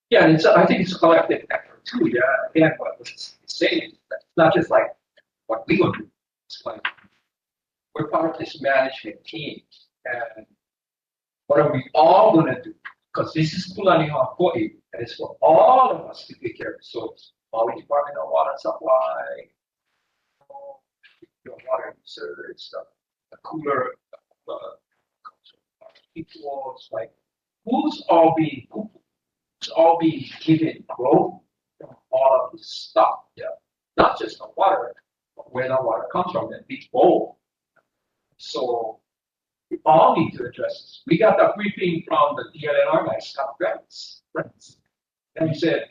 Yeah, and I think it's a collective effort too. Yeah, again, what I was saying, it's not just like what we gonna do. It's like we're part of this management team, and what are we all gonna do? Because this is Kulani Hawaii, and it's for all of us to take care of. So it's Maui Department of Water Supply, water research, the cooler, people. It's like who's all being given growth from all of this stuff. Yeah, not just the water, but where the water comes from, and we both. So we all need to address this. We got the briefing from the DLNR guy, Scott Grants, and he said,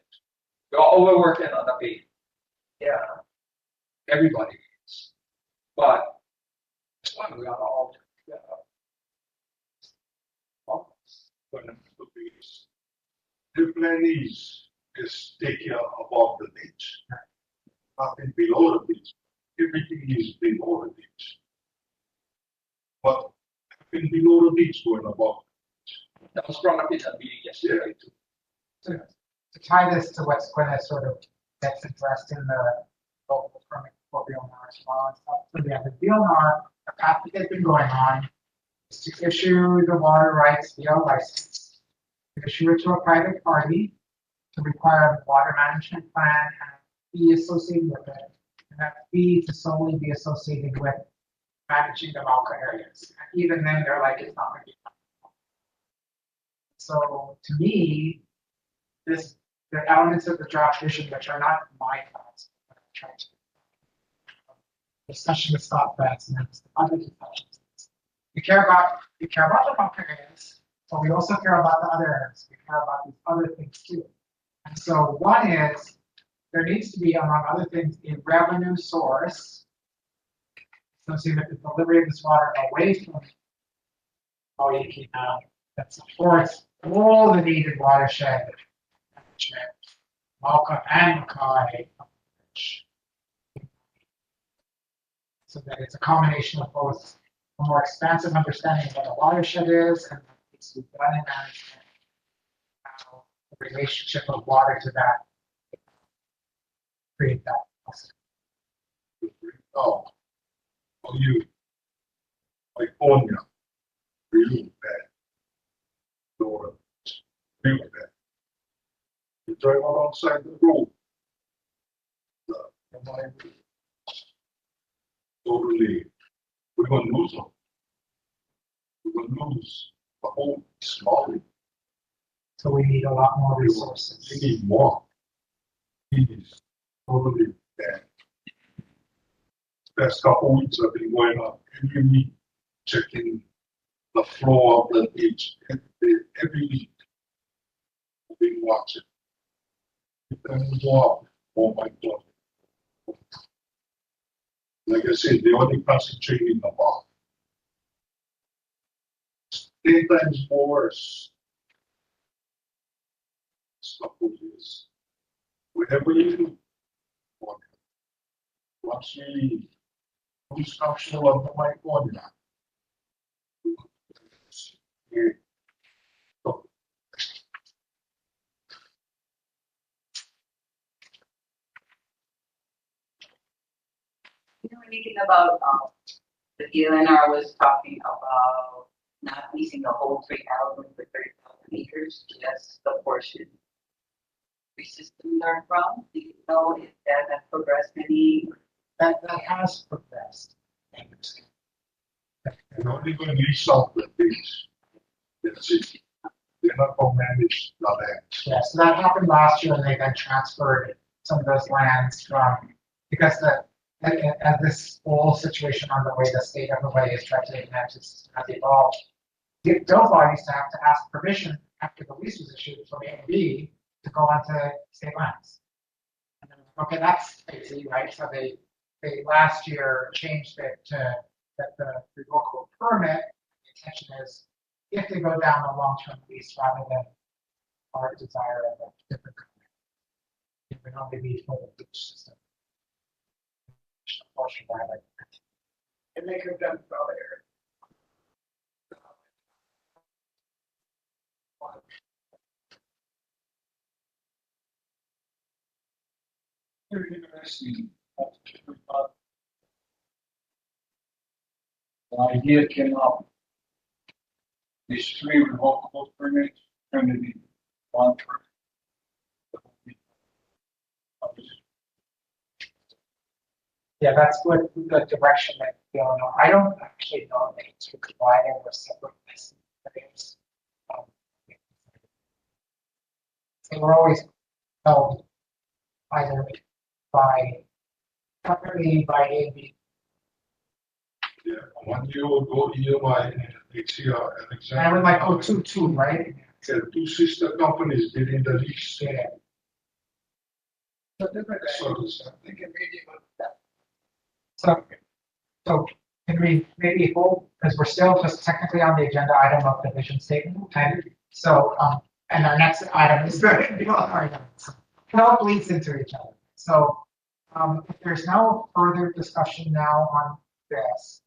we're all overworking on the pay. Yeah, everybody is. But that's why we got all The plan is take care above the beach, nothing below the beach. Everything is below the beach. But nothing below the beach going above. that was brought up in that meeting yesterday too. To tie this to what's going to sort of gets addressed in the local permit for BLNR as well and stuff. So yeah, the BLNR, the path that they've been going on is to issue the water rights via license, to issue it to a private party, to require a water management plan and be associated with it, and that fee to solely be associated with managing the Malca areas. And even then, they're like, it's not going to be. So to me, the elements of the draft vision, which are not my thoughts, but I'm trying to discussion with Scott Betts and then other discussions. We care about the Malca areas, but we also care about the other areas. We care about these other things too. And so one is there needs to be, among other things, a revenue source associated with the delivery of this water away from Maui that supports all the needed watershed management, Malca and Makai, so that it's a combination of both a more expansive understanding of what a watershed is and what needs to be done in management, how the relationship of water to that create that. Oh, you, California, really bad. Florida, really bad. You drive alongside the road. Totally, we're gonna lose them. We're gonna lose the whole small. So we need a lot more We resources. need more. It is totally bad. Past couple weeks I've been going up every week, checking the floor of the beach every week. I've been watching. It doesn't go up. Oh my God. Like I said, they only concentrate in the bar. 10 times worse. Couple years. Whatever you do, once we Who's comfortable of the mic on that? You know anything about, the DLNR was talking about not leasing the whole 3,000 for 30,000 acres, just the portion we systems are from? Do you know if that has progressed any? That has progressed. And only going to lease out the things. That's it. They're not going to manage the land. Yeah, so that happened last year, and they then transferred some of those lands from, because as this whole situation on the way the state of Hawaii is trying to manage this system has evolved, Dover used to have to ask permission after the lease was issued from A and B to go onto state lands. And then, okay, that's crazy, right? So they last year changed it to that the revocable permit, the intention is if they go down a long-term lease rather than our desire of a different company, it would only be for the lease system. Portion by like. And they could have done earlier. Very interesting. The idea came up. These 3 revocable permits turned into one permit. Yeah, that's what the direction that we all know. I don't actually know the answer to why there were separate lists. They were always held either by separately by A and B. Yeah, 1 year will go EMI and next year And I would like 022, right? Yeah, 2 sister companies did in the lease. Yeah. So different, So this, they can read it with that. So can we maybe hold, because we're still just technically on the agenda item of the vision statement, and so, and our next item is the item. It all bleeds into each other. So, if there's no further discussion now on this,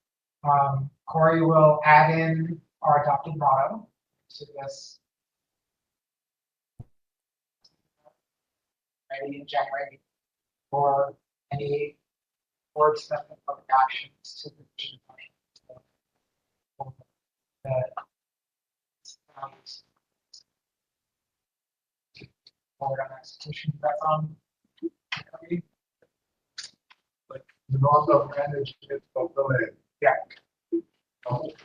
Corey will add in our adopted motto to this. Maybe in January, or any board specific actions to the vision plan. Forward on execution, that's on. like, the north of management of the land. Yeah.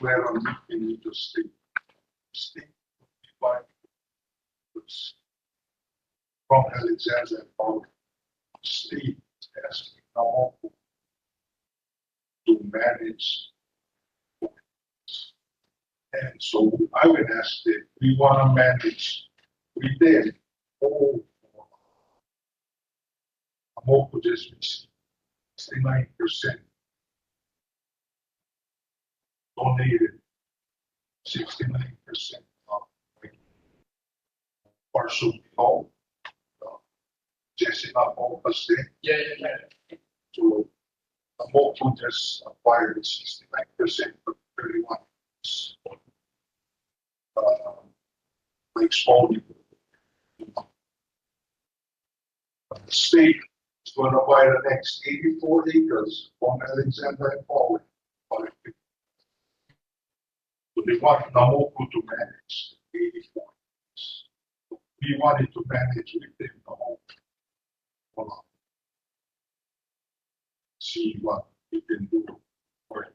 Where on meeting with the state. State. From Alexander, from state asking how to manage. And so I would ask that we want to manage within all. Amoco just received 69% donated, 69% of partial home. Jesse not all of us there. Yeah. So Amoco just acquired 69% of 31. Like small. The state is going to buy the next 84 acres from Alexander and Maui. So they want Namoku to manage 84 acres. We wanted to manage within the whole. See what we can do for it.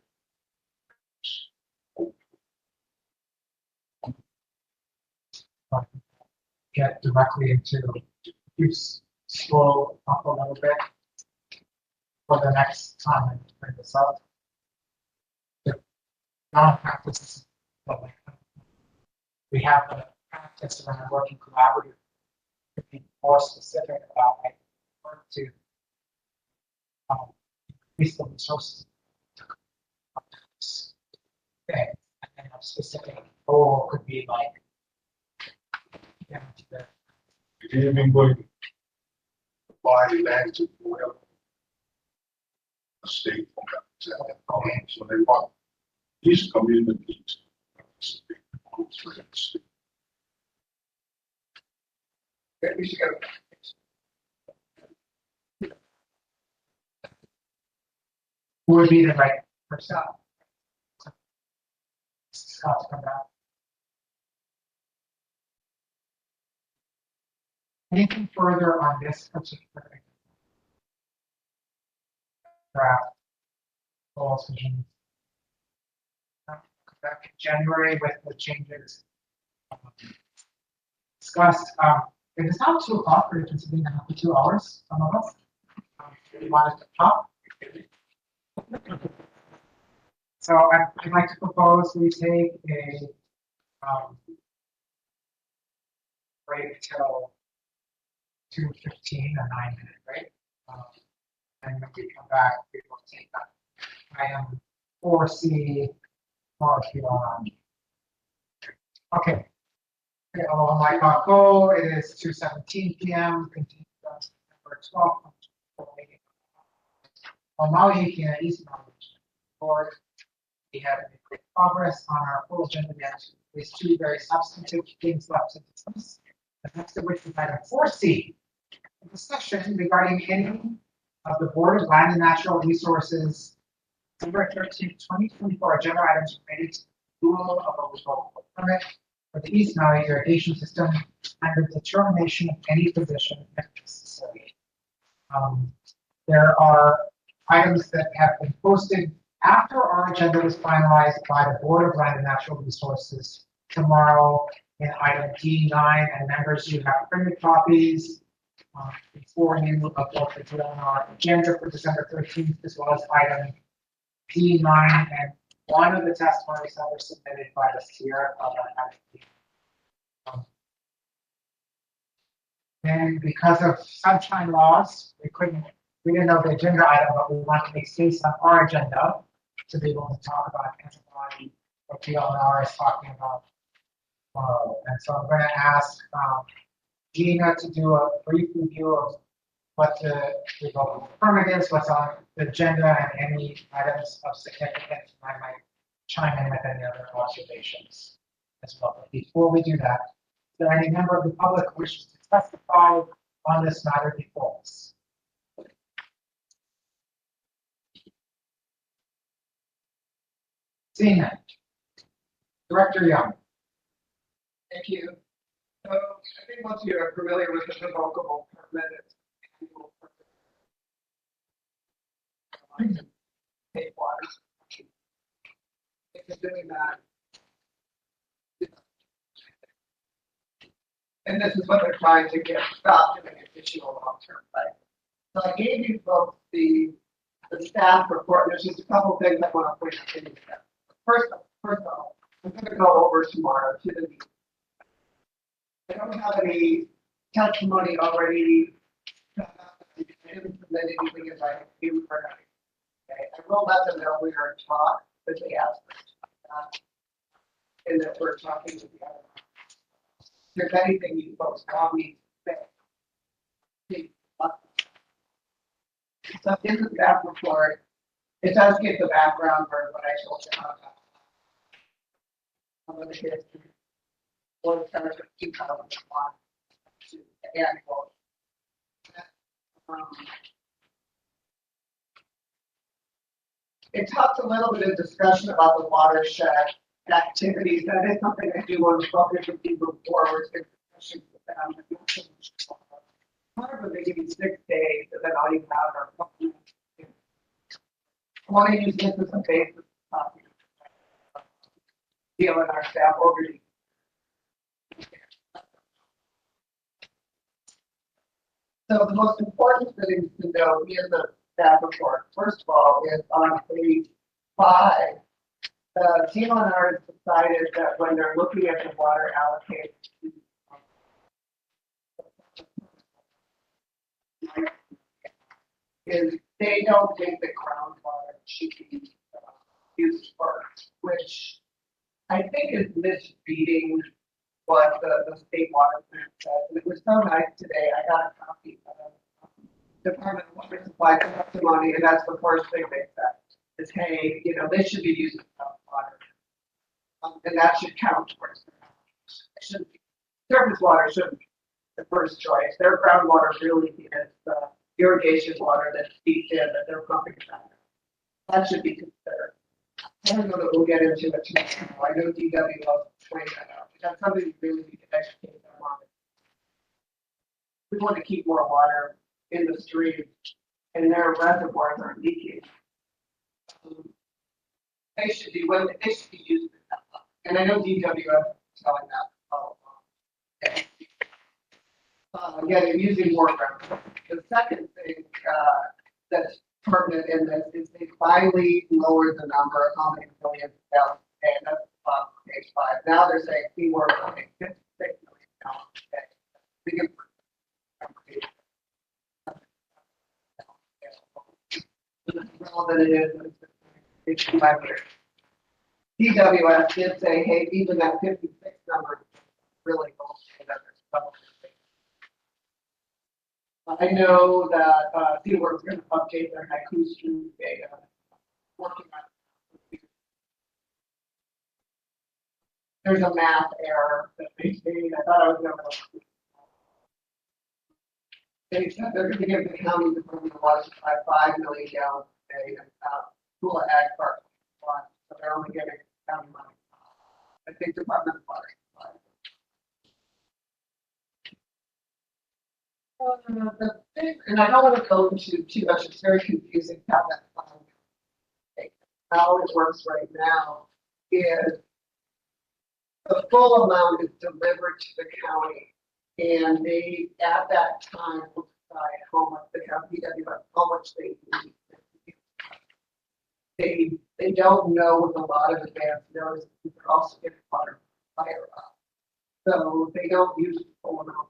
Get directly into use, scroll up a little bit for the next time and bring this up. Non-practice, we have a practice around working collaborative to be more specific about like work to increase the resources. Okay, and then a specific goal could be like Even going to buy land to oil. A state from So they want these communities. We should go. Who would be the right person? Scott's come back. Anything further on this particular draft? Goals and back in January with the changes discussed. It is now 2 o'clock. We're considering it for 2 hours. Some of us. We wanted to talk. So I'd like to propose we take a break till 2:15, a 9-minute break. And when we come back, we will take that item 4C more if you want. Okay. Okay, hello, Mike Marco. It is 2:17 p.m. Continued on September 12th. On Maui, East Maui Board, we have made great progress on our full agenda. There's 2 very substantive things left to discuss. The next of which is item 4C, a discussion regarding any of the Board of Land and Natural Resources December 13th, 2024 agenda items related to the renewal of a revocable permit for the East Maui irrigation system and the determination of any position if necessary. There are items that have been posted after our agenda was finalized by the Board of Land and Natural Resources tomorrow in item D9, and members, you have printed copies before you of both the drill on our agenda for December 13th, as well as item D9 and one of the testimonies that were submitted by the Sierra Club. And because of sunshine laws, we didn't know the agenda item, but we want to make space on our agenda to be able to talk about antibody, what PLNR is talking about tomorrow. And so I'm going to ask Gina to do a brief review of what the revocable permit is, what's on the agenda, and any items of significance. I might chime in with any other observations as well. But before we do that, is there any member of the public who wishes to testify on this matter before us? Seeing none. Director Young. Thank you. So I think once you're familiar with the revocable permit, it's annual permit. Take water. It's doing that. And this is what they're trying to get stopped doing additional long-term play. So I gave you folks the staff report. There's just a couple things I want to point out to you. First of all, I'm going to go over tomorrow to the meeting. I don't have any testimony already. I didn't submit anything as I do for now. Okay, I will let them know we are in talk, but they asked us to talk, and that we're talking to the other. If there's anything you folks want me to say. So in the staff report, it does give the background for what I told you about. I'm going to get one of 2001 to the annual. It talks a little bit of discussion about the watershed activities. That is something I do want to focus with you forward to discussion with them. However, they give you 6 days, and then all you have are. I want to use this as a basis deal in our staff overview. So the most important thing to know in the staff report, first of all, is on page 5. The TLNR has decided that when they're looking at the water allocation, is they don't think the groundwater should be used first, which I think is misreading what the state water plant says. And it was so nice today. I got a copy of Department of Water Supply testimony, and that's the first thing they said. is, hey, you know, they should be using water. And that should count towards it. Shouldn't be, surface water shouldn't be the first choice. Their groundwater really is the irrigation water that's feeds in that they're pumping down. That should be considered. I don't know that we'll get into it tomorrow. I know DW will point that out. That's something we really need to educate them on. We want to keep more water in the stream, and their reservoirs are leaking. They should be used. And I know DWF is telling that all along. Yeah, they're using more ground. The second thing that's pertinent in this is they finally lowered the number of how many million gallons a day. That's page 5. Now they're saying we were running 56 million gallons a day. Big improvement. Relevant it is. It's 5 years. DWS did say, hey, even that 56 number really won't say that there's trouble. I know that Fieldworks is going to update their haiku stream data. Working on it. There's a math error that they made. I thought I was going to. They said they're going to give the county the Department of Water Supply 5 million gallons a day and Pula Ag Park 1. So they're only getting county money. I think Department of Water Supply. And I don't want to go into too much. It's very confusing how that how it works right now is the full amount is delivered to the county, and they at that time will decide how much they have how much they need. They don't know with a lot of advance notice. They're also getting water fire up, so they don't use the full amount.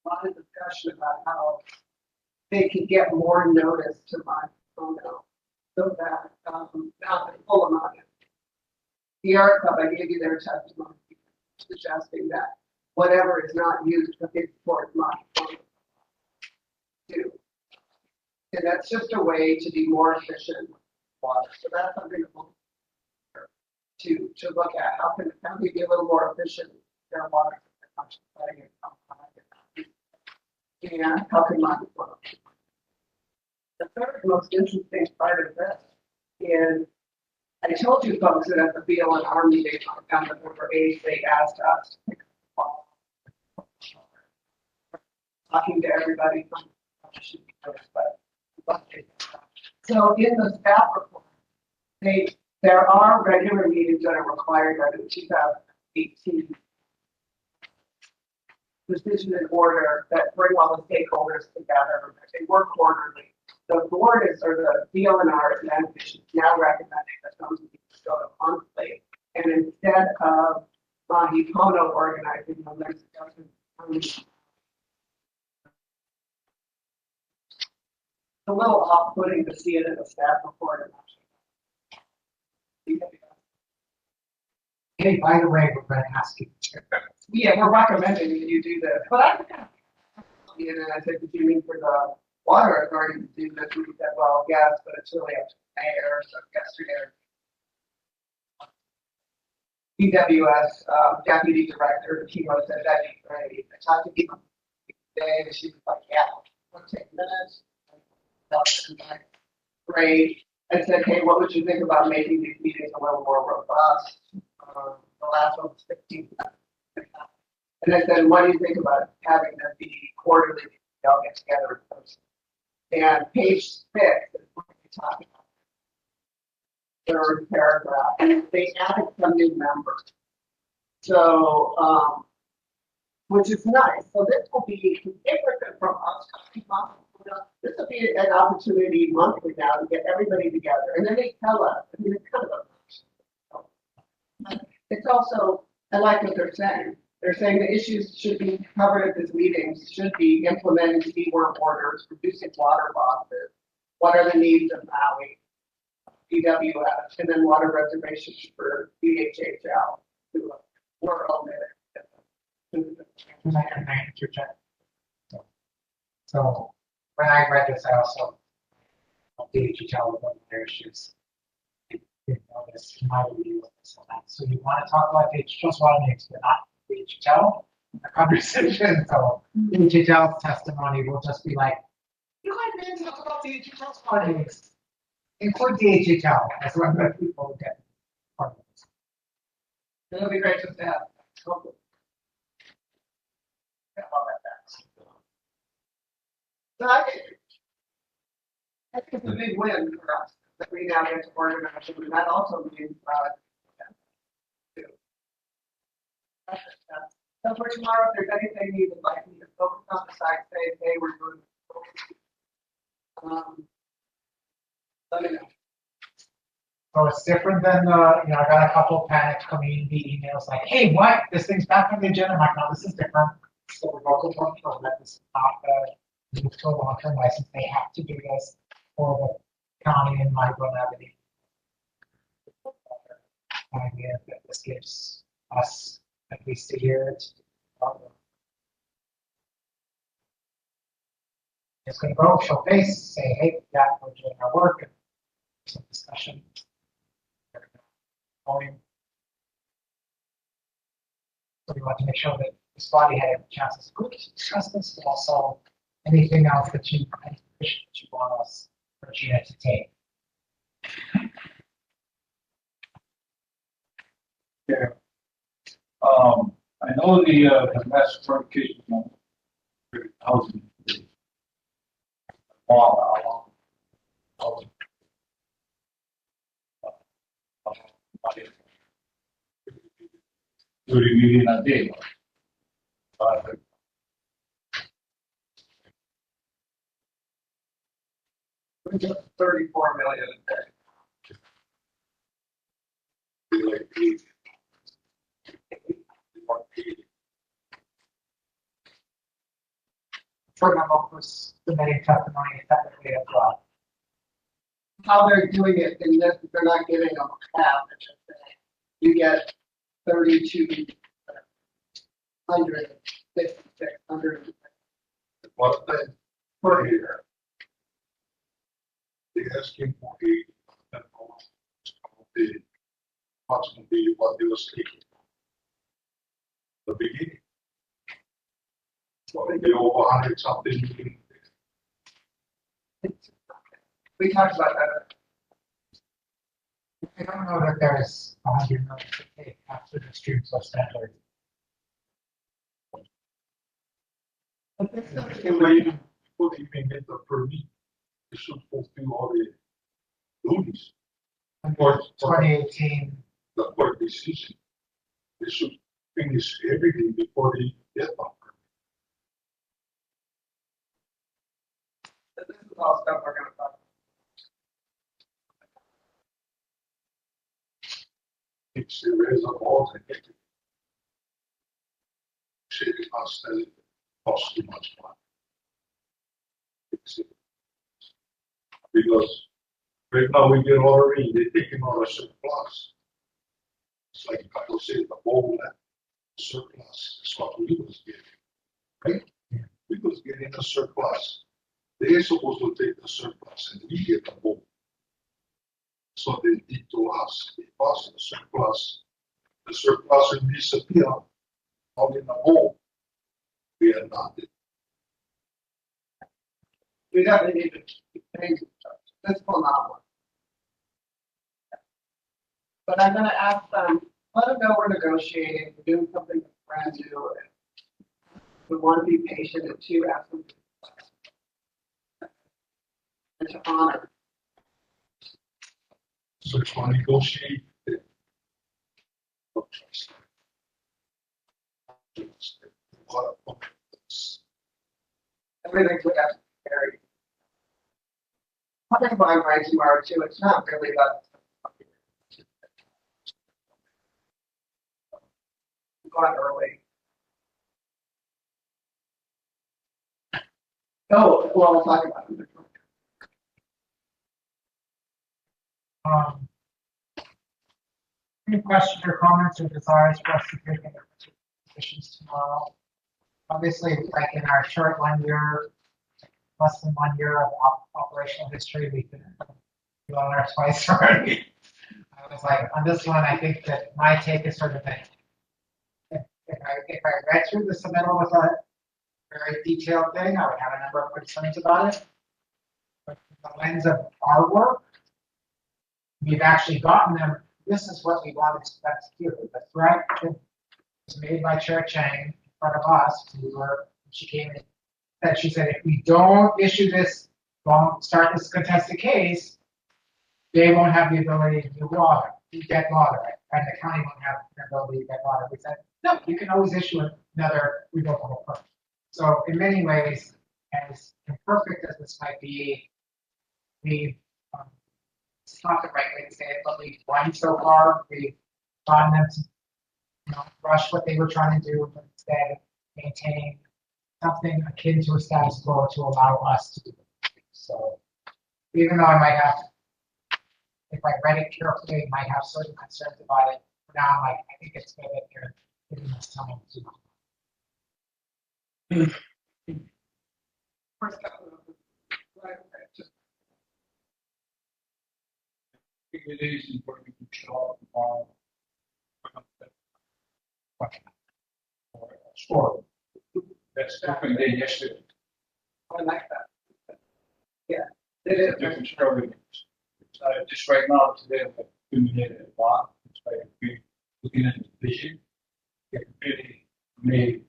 A lot of discussion about how they can get more notice to my phone now, so that not the full amount. The Art Club, I gave you their testimony suggesting that whatever is not used for big towards money too. And that's just a way to be more efficient with water. So that's something to look at. How can we be a little more efficient with their water? And how can money flow? The third most interesting part of this is I told you folks that at the BLNR meeting on November 8th, they asked us to pick up talking to everybody from so in the staff report, there are regular meetings that are required by the 2018 decision and order that bring all the stakeholders together. They work quarterly. The board is, or the DLNR is now recommending that some people go to monthly, and instead of Mahi Pono organizing them, there's a little off-putting to see it in the staff report. Hey, by the way, we're going to ask you to. Yeah, we're recommending that you do this, but I said, did you mean for the water authority to do this? We said, well, yes, but it's really up to the mayor. So yesterday, PWS deputy director Timo said that'd be great. I talked to people today, and she was like, "Yeah, it'll take minutes." Great. I said, "Hey, what would you think about making these meetings a little more robust?" The last one was 15 minutes. And I said, "What do you think about having them be quarterly? They'll get together in person." And page 6 is what we talked about. Third paragraph, and they added some new members. So, which is nice. So this will be different from us. This will be an opportunity monthly now to get everybody together, and then they tell us. I mean, it's kind of a. It's also, I like what they're saying. They're saying the issues should be covered at this meeting should be implementing seaward orders, reducing water losses. What are the needs of Maui? PWS, and then water reservations for BHHL. We're omitted. So when I read this, I also DHL with their issues. You know, this my review of this and that. So you want to talk about DHL's water mains, but not DHL, the conversation. So DHL's testimony will just be like, you guys didn't talk about DHL's water mains. Include DHL as one of the people who get part of this. It'll be great just to have. So I think it's a big win for us that we now get to organize, and that also means, so for tomorrow, if there's anything you would like me to focus on besides say, hey, we're doing. Let me know. So it's different than the, I got a couple of panic community emails like, hey, what? This thing's back on the agenda. I'm like, no, this is different. So we're local control that this is not move to a long-term license. They have to do this for the county and my don't have any idea that this gives us at least a year to it's going to go, show face, say, hey, yeah, we're doing our work, and some discussion. So we want to make sure that this body had a chance to discuss this, but also anything else that you want us or Gina to take. Yeah. I know the last certification on housing. Wow. 30 million a day. We got 34 million a day. For memo was submitting testimony separately as well. How they're doing it in this, they're not giving them a cap, it's just that you get 3,256 What per year? They asking for approximately what they was taking. The beginning. So they get over 100 something. We talked about that. I don't know that there's 100 million to take after the streams of standard. But this is- Before they even get the permit, they should fulfill all the duties. For 2018, the court decision, they should finish everything before they get the permit. This is all stuff we're gonna talk about. It's the reservoirs and everything. Saving us as it costs too much money. Because right now we get water in, they're taking out a surplus. It's like if I go say the whole surplus, that's what we was getting. Right? We was getting a surplus. They're supposed to take the surplus and we get the whole. So they did to us, they pass the surplus will disappear, all in the hole. We are not. We definitely need to change this will not work. But I'm gonna ask them, let them know we're negotiating, we're doing something brand new. And we want to be patient and to ask them. And to honor. So it's going to negotiate. Everything's with us, very. I'll think about my tomorrow too, it's not really about. I'm going early. Oh, well, I'll talk about it. Any questions or comments or desires for us to take any positions tomorrow? Obviously, like in our short 1 year less than 1 year of operational history. We've been on there twice already. I was like, on this one, I think that my take is sort of that if I read through the submittal with a very detailed thing, I would have a number of concerns about it. But from the lens of our work, we've actually gotten them, this is what we wanted to execute. The threat that was made by Chair Chang in front of us, she came in, that she said, if we don't issue this, won't start this contested case, they won't have the ability to do water, to get water, and the county won't have the ability to get water. We said, no, you can always issue another revocable permit. So in many ways, as imperfect as this might be, we've, it's not the right way to say it, but we've won so far. We've gotten them to rush what they were trying to do, but instead maintain something akin to a status quo to allow us to do it. So even though I might have, if I read it carefully, I might have certain concerns about it. For now, I think it's good that you're giving us time to. First couple of right, just it is important to show or score. That's different than yesterday. I like that. Yeah. It is a different story. Just right now, today, I've accumulated a lot. It's like we're looking at the vision. It really made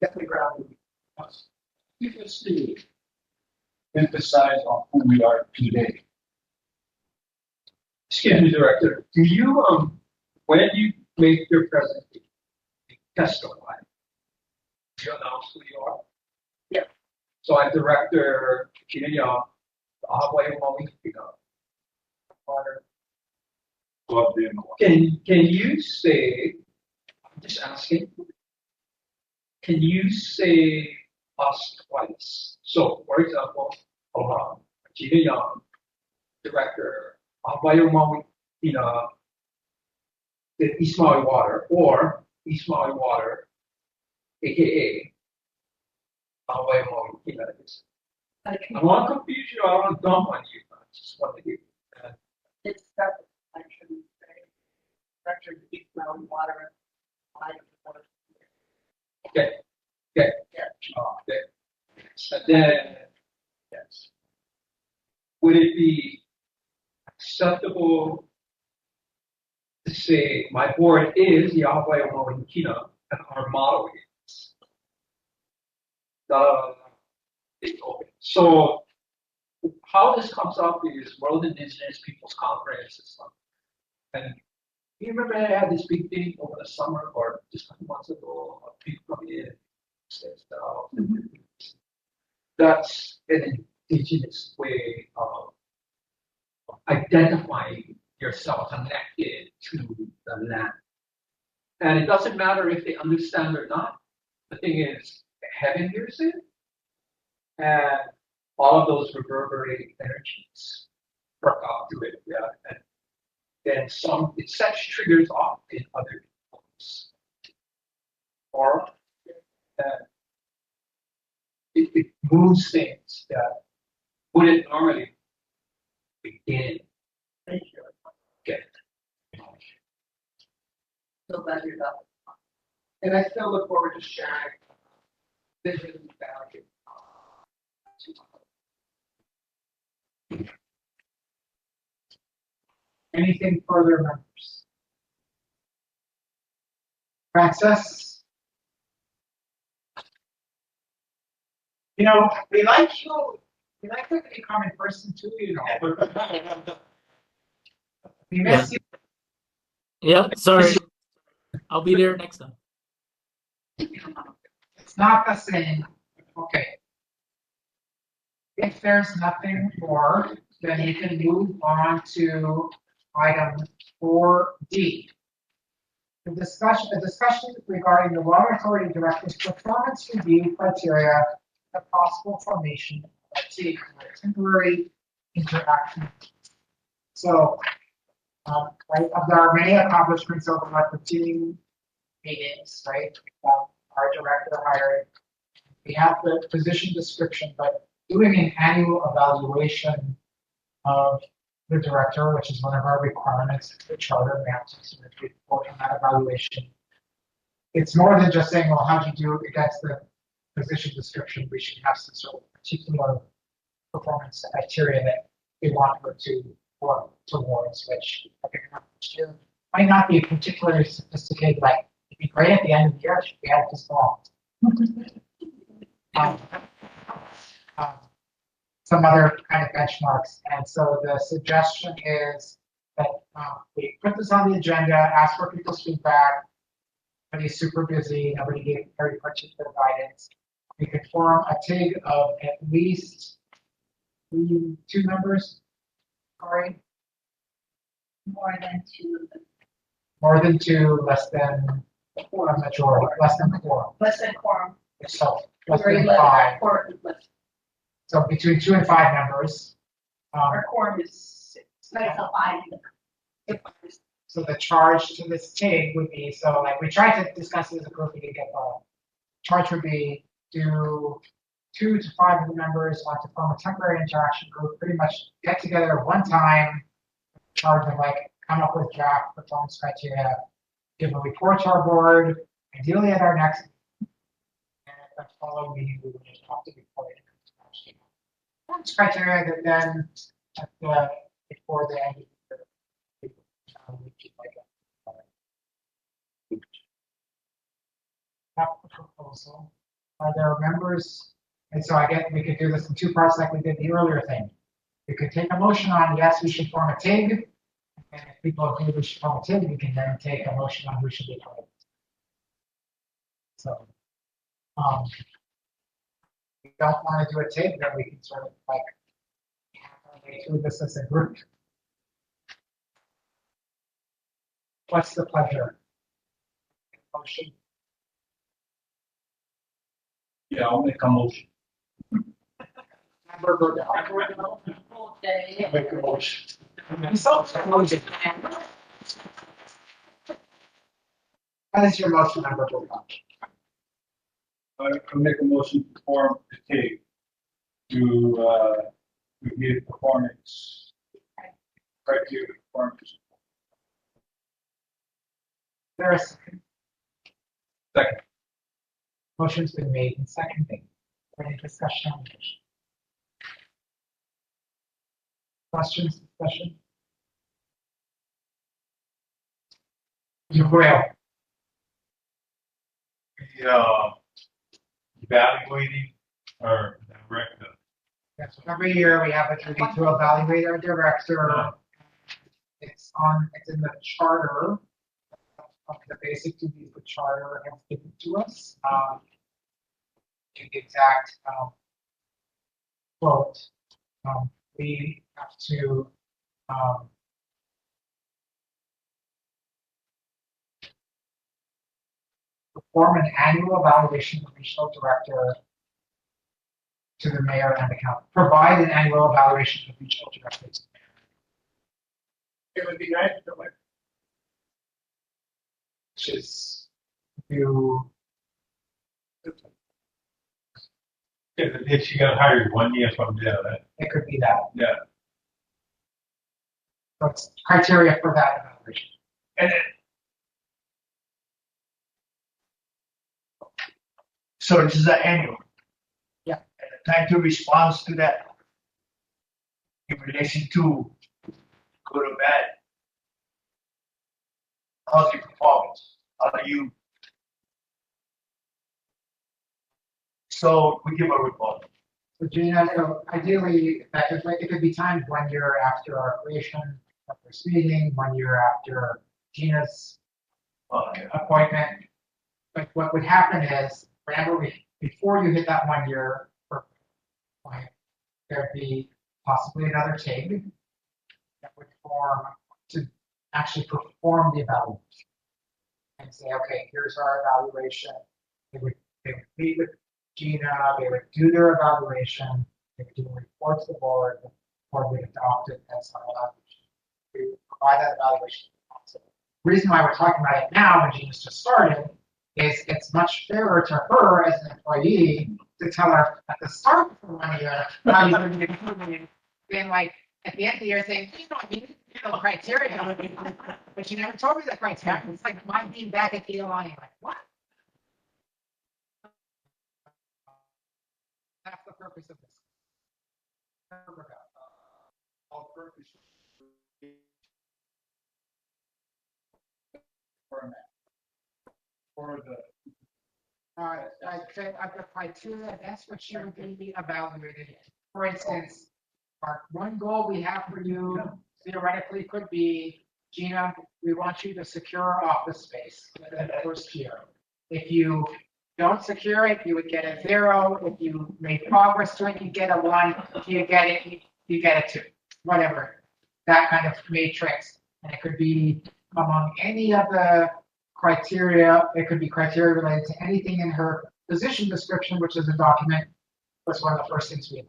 Definitely grounded. you can see emphasize on who we are today. Excuse me, Director, do you, when you make your presentation, you testify, you announce who you are? Yeah. So I'm Director Gina Young, the Hawaii Maui, Can you say, I'm just asking, can you say us twice? So, for example, Gina Young, Director, Hawaii Maui, the East Maui Water, or East Maui Water, aka Hawaii Maui, I don't want to confuse you, I don't want to dump on you, I just want to get. It's that I shouldn't say. Director of Deep Mountain Water. Okay. Okay. Yeah. Okay. And then, yes. Would it be acceptable to say my board is Yahweh Mohikina and our model is okay. So how this comes up is World Indigenous Peoples Conference and stuff. And you remember I had this big thing over the summer or just a couple months ago of people coming in and saying stuff. That's an indigenous way of identifying yourself connected to the land. And it doesn't matter if they understand or not. The thing is, heaven hears it, and all of those reverberating energies work out to it. Yeah. And then it sets triggers off in other people's. Or it moves things that wouldn't normally begin. Thank you. Okay. So glad you're done. And I still look forward to sharing vision and value. Anything further, members? Francis? We like you. We like to come in person too, We miss you. Yeah, sorry. I'll be there next time. It's not the same. Okay. If there's nothing more, then you can move on to item 4D. The discussion regarding the Water Authority Director's performance review criteria, the possible formation of a temporary interaction. So Right, of our many accomplishments over like the team meetings, right? Our director hired. We have the position description, but doing an annual evaluation of the director, which is one of our requirements, the charter maps, so that we report on that evaluation. It's more than just saying, well, how'd you do against the position description? We should have some sort of particular performance criteria that we want her to work towards, which might not be particularly sophisticated, like it'd be great at the end of the year if we had this long. Some other kind of benchmarks. And so the suggestion is that we put this on the agenda, ask for people's feedback. Everybody's super busy, nobody gave very particular guidance. We could form a TIG of at least two members. Sorry. More than two. More than two, less than a majority, less than four. Less than quorum. So less Or than 11, five. quorum, less. So between 2 and 5 members. Our quorum is 6. But it's a five. So the charge to this TIG would be, so like we tried to discuss it as a group, we didn't get the charge would be do 2 to 5 of the members want to form a temporary interaction group, pretty much get together one time, charge of like come up with draft performance criteria, give a report to our board, ideally at our next, and at the following meeting, we would just have to report it. Performance criteria that then at the, before the end of the year, we keep like a proposal. Are there members? And so I get we could do this in two parts like we did the earlier thing. We could take a motion on yes, we should form a TIG. And if people agree we should form a TIG, we can then take a motion on who should be part of it. So we don't want to do a TIG, then we can sort of like halfway through this as a group. What's the pleasure? Motion. Yeah, I'll make a motion. Member Gordon. Make a motion. What is your motion, Member Gordon? I make a motion to form the TIG to review performance criteria performance. There is Second. motion's been made and seconded. Any discussion on this? Questions, discussion? You will. Evaluating our director. Yes, every year we have a duty to evaluate our director. It's in the charter. The basic duties the charter has given to us. In the exact quote, we have to perform an annual evaluation of regional director to the mayor and the county. Provide an annual evaluation of regional director to the mayor. It would be nice to like, which is do. If she got hired 1 year from there, that, It could be that. yeah. What's criteria for that evaluation? And so this is an annual. Yeah. And the time to respond to that in relation to good or bad. How's your performance? How do you? So we give a report. So Gina, so ideally, it could be timed 1 year after our creation, our first meeting, 1 year after Gina's appointment. But what would happen is, whenever before you hit that 1 year point, there'd be possibly another TIG that would form to actually perform the evaluation. And say, okay, here's our evaluation. They would meet with Gina, they would do their evaluation, they would do a report to the board would adopt it as our evaluation. We would provide that evaluation. The reason why we're talking about it now, when Gina's just started, is it's much fairer to her as an employee to tell her at the start of 1 year how you're going to be improving, than like at the end of the year saying, you know, you know the criteria, but you never told me the criteria. It's like my being back at the line, like what? That's the purpose of this. All purpose. Format. For the. I'd say of the criteria, that's what you would be evaluated. For instance, our one goal we have for you theoretically could be, Gina, we want you to secure office space within the first year. If you don't secure it, you would get a 0. If you make progress to it, you get a 1. If you get it, you get a 2. Whatever. That kind of matrix. And it could be among any of the criteria. It could be criteria related to anything in her position description, which is a document. That's one of the first things we do.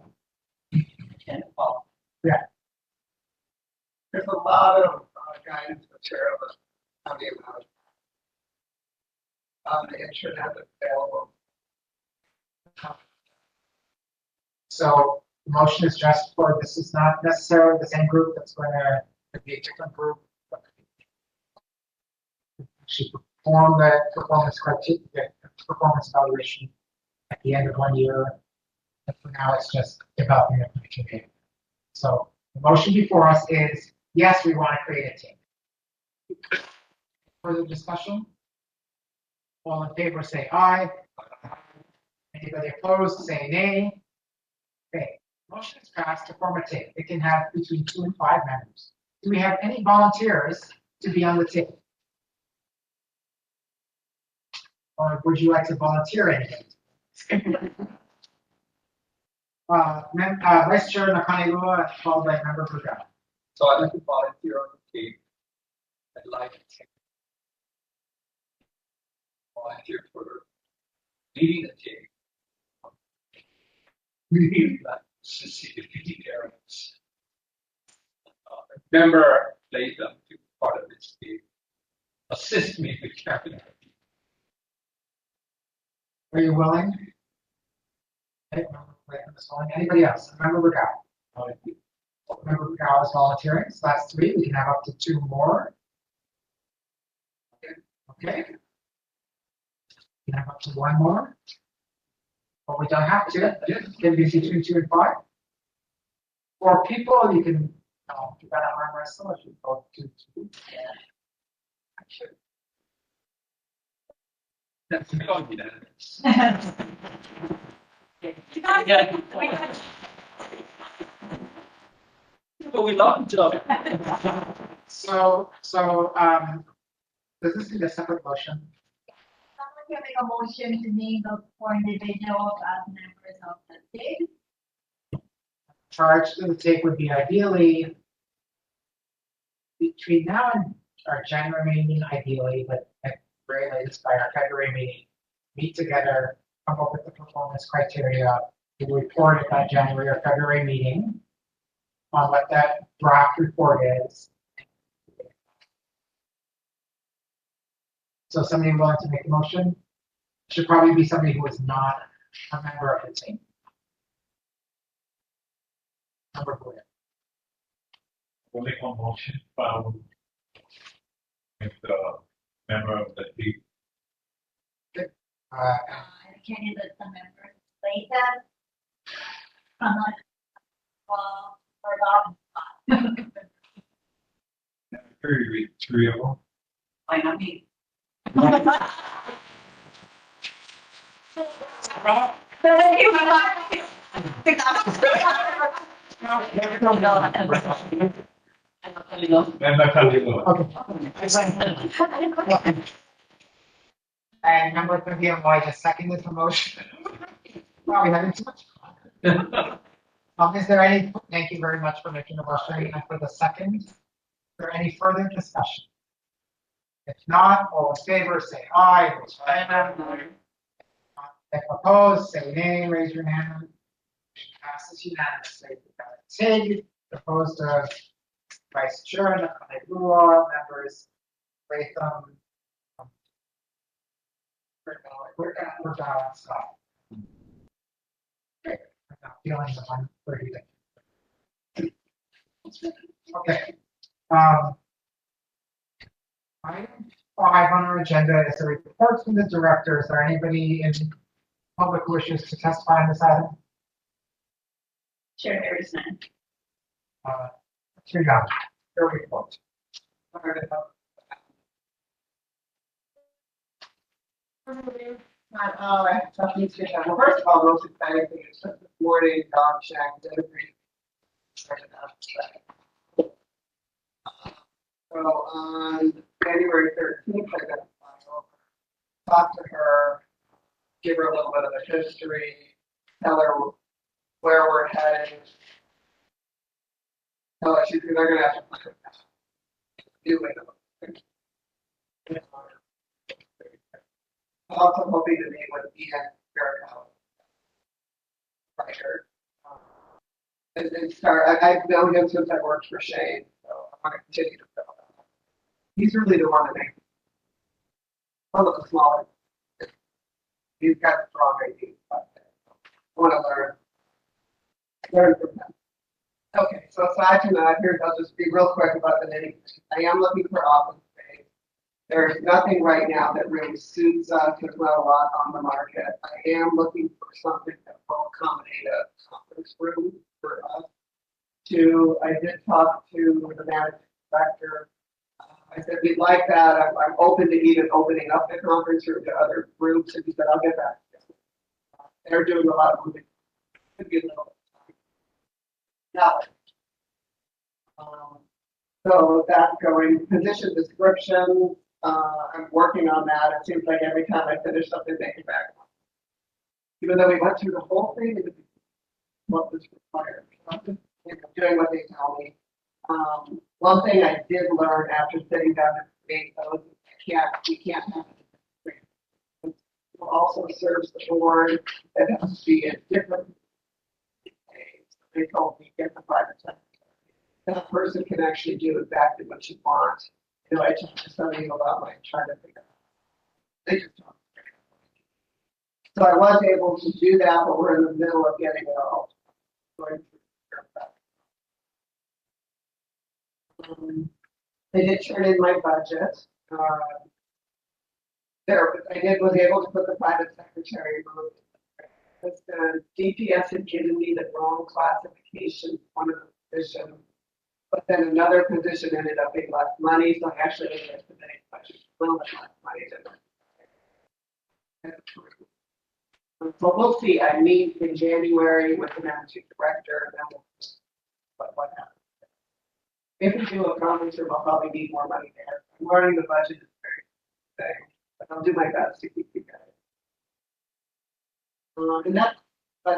Yeah. There's a lot of guidance material on the internet available. So the motion is just for, this is not necessarily the same group that's going to be a different group. She perform the performance criteria, performance evaluation at the end of 1 year. And for now, it's just developing the criteria. So the motion before us is, yes, we want to create a team. Further discussion? All in favor, say aye. Anybody opposed, say nay. Okay, motion is passed to form a team. It can have between 2 and 5 members. Do we have any volunteers to be on the team? Or would you like to volunteer anything? Vice Chair Nakaniwa, followed by Member Burgell. So I'd like to volunteer on the team. I'd like to volunteer for leading the team. Leading that specific areas. Member Latham to be part of this team. Assist me with cabinet. Are you willing? Okay, anybody else? Member Burgell. Member Burgell is volunteering. So that's 3. We can have up to 2 more. Okay. We can have up to 1 more. But we don't have to. It can be between 2 and 5. For people, you can, you got to arm wrestle if you go 2. Sure. That's confidence. But we love each other. So, does this need a separate motion? Someone can make a motion to name the 4 individuals as members of the team. Charge to the take would be ideally between now and our January meeting, ideally, but at very latest by our February meeting, meet together, come up with the performance criteria, we'll report at that January or February meeting on what that draft report is. So somebody willing to make a motion should probably be somebody who is not a member of the team. Number 4. We'll make a motion, with the member of the team. Candidates and members later. Read 3 of them. Why not me? And number 30, I just seconded the motion. Wow, we having too much fun. Is there any, thank you very much for making the motion and for the second. Is there any further discussion? If not, all in favor, say aye. If opposed, say nay, raise your hand. Passes unanimously. Tig, opposed to Vice Chair Nakalua, members Latham, we're gonna stop. I'm not feeling the 130 thing. Okay. Item 5 on our agenda is a report from the director. Is there anybody in public who wishes to testify on this item? Chair, there is none. Here you go. Your report. I have something to share. Well, first of all, most exciting thing is just this morning, dog check, did agree. So on January 13th, I got a file over, talk to her, give her a little bit of the history, tell her where we're heading. Tell her they're gonna have to find it. Do it. Also hoping to meet with Ian Jericho. Writer. And start, I've known him since I worked for Shane, so I want to continue to build on. He's really the one that makes one of the smaller. He's got strong ideas, but I want to learn from him. Okay, so aside from that, here I'll just be real quick about the nitty. I am looking for office space. There's nothing right now that really suits us. There's not a lot on the market. I am looking for something that will accommodate a conference room for us. I did talk to the managing director. I said, we'd like that. I'm open to even opening up the conference room to other groups. And he said, I'll get back to you. They're doing a lot of moving. Could be a little now. So that's going. Position description. I'm working on that. It seems like every time I finish something, they come back. Even though we went through the whole thing, it was what was required. So I'm just doing what they tell me. One thing I did learn after sitting down and create those, we can't have it. It also serves the board. It has to be a different. They told me get the private sector. That person can actually do exactly what you want. You know, I talked to somebody about my trying to figure out. They just don't. So I was able to do that, but we're in the middle of getting it all going through. They did turn in my budget. Was able to put the private secretary removed. The DPS had given me the wrong classification on a position, but then another position ended up being less money, so I actually ended up submitting a little bit less money than. So we'll see. I meet in January with the managing director, and then we'll see what happens. If we do a conference room, I'll probably need more money there. I'm learning the budget is very thing, but I'll do my best to keep you guys. And I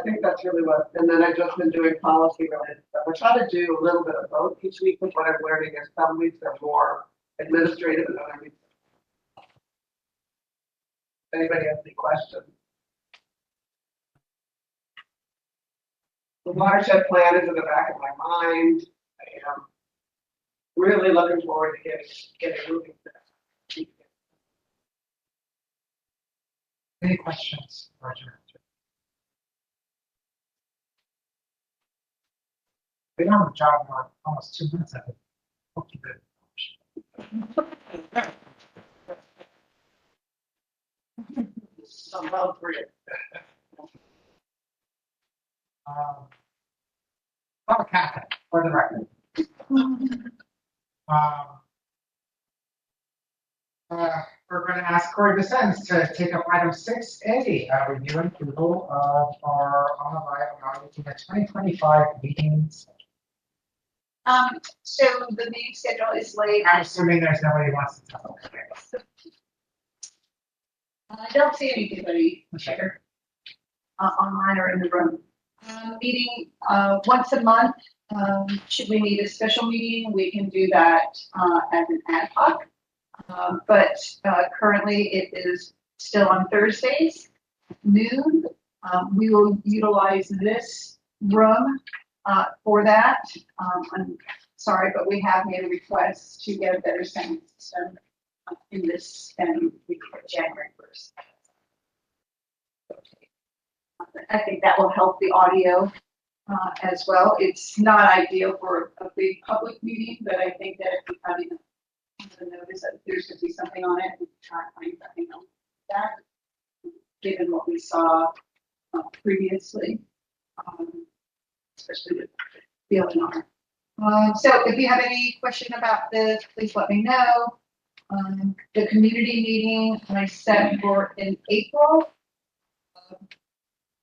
think that's really what, and then I've just been doing policy related stuff. I try to do a little bit of both each week, but what I'm learning is some weeks are more administrative and other weeks. If anybody has any questions. The watershed plan is in the back of my mind. I am really looking forward to getting moving. Any questions, Roger? We don't have a job for almost 2 minutes. I think. Hope you did. Somehow free. Public comment for the record. We're going to ask Corey Descends to take up item 6A, review and approval of our Maui 2025 meetings. So the meeting schedule is late. I'm assuming there's nobody who wants to talk. I don't see anybody here online or in the room. Meeting once a month. Should we need a special meeting, we can do that as an ad hoc. But currently it is still on Thursdays, noon. We will utilize this room for that. sorry, but we have made a request to get a better sound system in this, and we put January 1st. I think that will help the audio as well. It's not ideal for a big public meeting, but I think that if we have enough to notice that there's going to be something on it, we can try to find something on that, given what we saw previously, especially with the LNR. So if you have any question about this, please let me know. The community meeting I set for in April.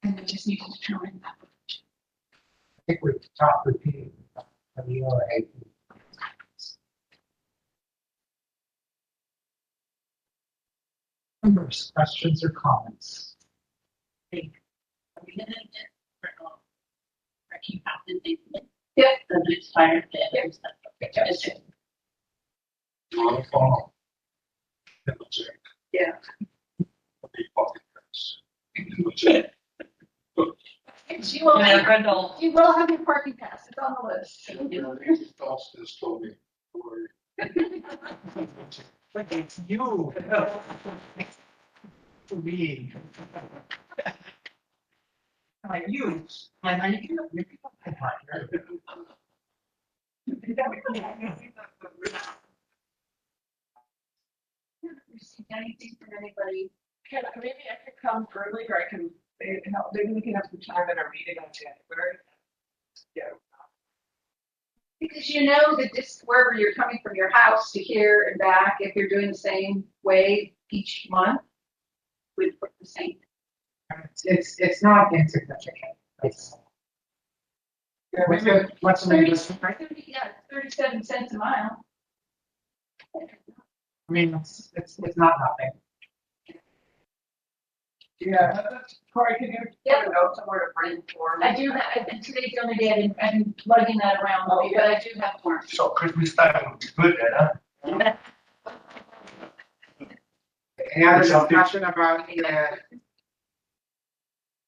And we just need to determine that. I think we've talked repeatedly about the ERA. Members, questions or comments? Are we gonna get wrecking captain thing? Yep. The next fire pit and stuff. Yes. On the phone. Double check. Yeah. The pocket press. Double check. You will, Yeah, rental. you will have your parking pass. It's on the list. Austin told me. Don't worry. But it's you. To me. Like you, and you can my partner. Anything from anybody? Maybe I could come early, or I can, maybe we can have some time at our meeting on January. Yeah. Because you know that this, wherever you're coming from your house to here and back, if you're doing the same way each month, we'd put the same. It's not insignificant. It's, what's the latest? Yeah, 37 cents a mile. I mean, it's not nothing. Yeah, Corey, can you put a note somewhere to bring forward? I do have, and today's the only day I've been lugging that around, Maui, but I do have more. So Christmas time would be good then, huh? Any other discussion about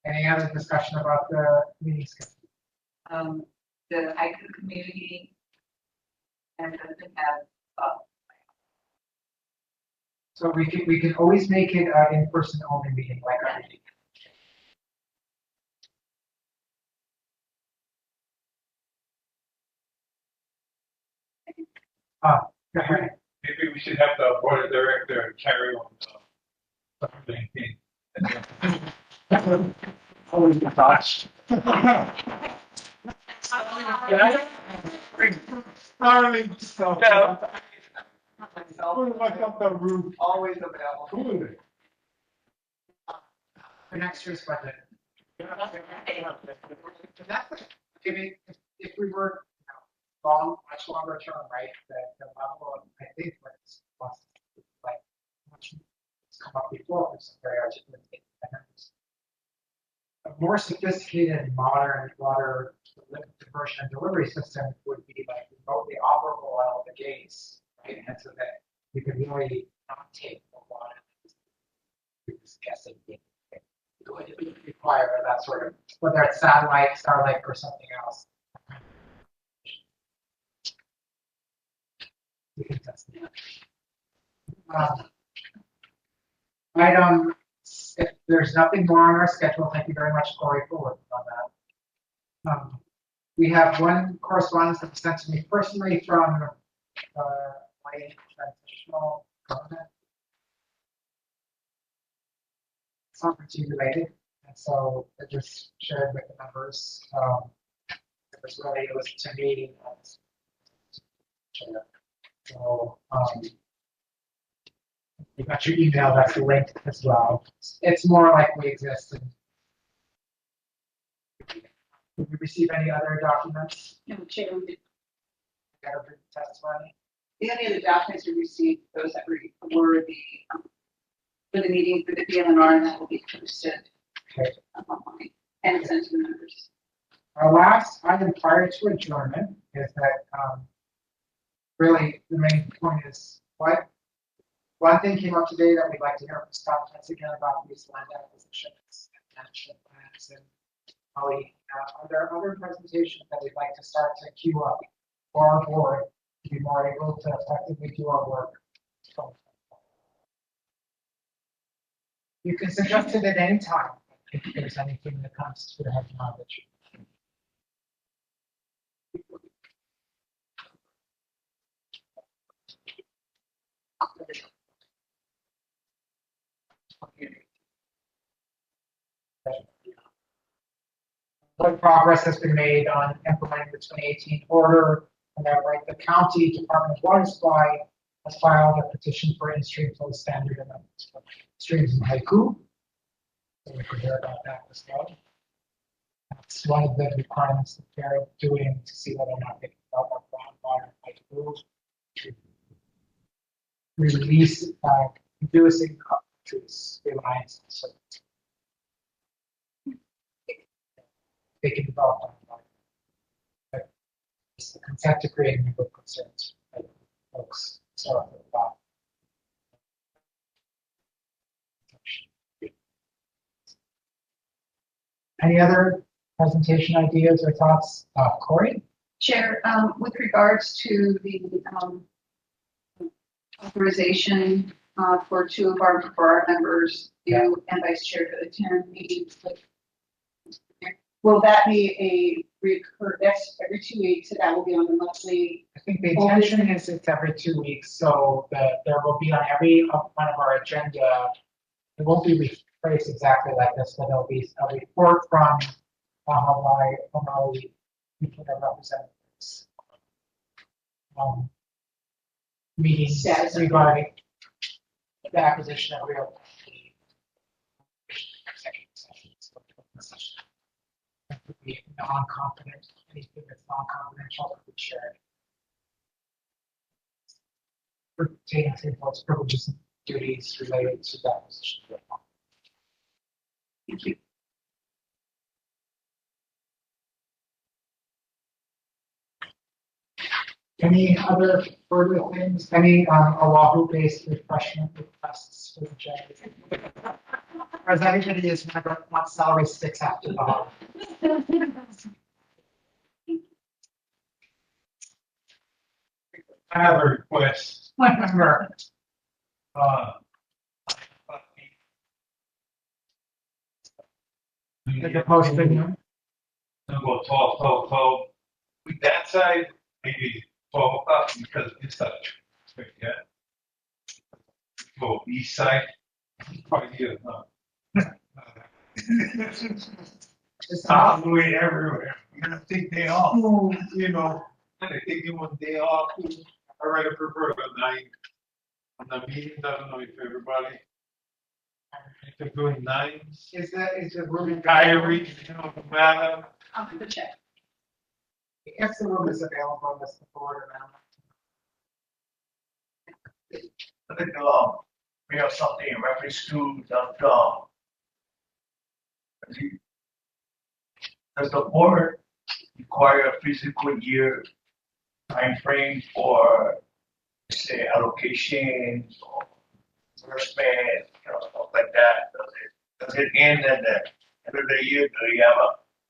any other discussion about the meeting schedule? The haiku community and doesn't have, So we can always make it an in-person only meeting like our meeting. Go ahead. Maybe we should have the board of director carry on the thing. Always the thoughts. Starling stuff. Look up the roof. Always available. For next year's budget. If we were, much longer term, right, the level of, I think, what's like, much it's come up before, with some very articulate numbers. A more sophisticated, modern water diversion and delivery system would be like remotely operable out of the gates, right? And so that you could really not take the water. You're just guessing. It would require that sort of, whether it's satellite, Starlink, or something else. We can test it. Item, if there's nothing more on our schedule, thank you very much, Corey, for working on that. We have one correspondence that was sent to me personally from my transitional government. Sovereignty related, and so I just shared with the members. It was to me. So you got your email, that's the link as well. It's more like we exist. And did you receive any other documents? No, Chair, we did. Got a written testimony? The only other documents we received, those that were the, for the meeting for the DLNR, and that will be posted online and sent to the members. Our last item prior to adjournment is that really the main point is what one thing came up today that we'd like to hear from Scott once again about these land acquisitions and management plans and Maui. Are there other presentations that we'd like to start to queue up? for our board to be more able to effectively do our work. You can suggest it at any time if there's anything that comes to your head now that you. What progress has been made on implementing the 2018 order, and that right, the county Department of Water Supply has filed a petition for in-stream flow standard amendments for streams in Haiku. So we could hear about that as well. That's one of the requirements that they're doing to see whether or not they can develop groundwater in Haiku to release, reducing countries' reliance on certain. They can develop groundwater. But it's the consent decree and a number of concerns that folks start about. Any other presentation ideas or thoughts? Corey? Chair, with regards to the authorization for for our members, you and Vice Chair to attend meetings, will that be that's every 2 weeks, so that will be on the monthly? I think the intention is it's every 2 weeks, so that there will be on every one of our agenda. It won't be rephrased exactly like this, but there'll be a report from Maui representatives. Meetings regarding the acquisition of real property. That could be non-confident, anything that's non-confidential could be shared. Pertaining to board's privileges and duties related to that acquisition. Thank you. Any other further things? Any Oahu-based refreshment requests for the agenda? Or is anybody is never wants salary sticks after the holiday? I have a request. Remember, the post video. Go 12. With that side, maybe 12 o'clock because it's such. Yeah. Go east side. Probably here. Just All the way everywhere. You're gonna take day off. You know, and they take you one day off. I rather prefer the night. On the meetings, I don't know if everybody. If they're doing nines. Is the room Diary, you know, the matter. I'll have to check. If the room is available, that's the board around. I think, we have something in reference to the, does the board require a physical year timeframe for, say, allocations or disbursement, stuff like that? Does it end at the end of the year? Do you have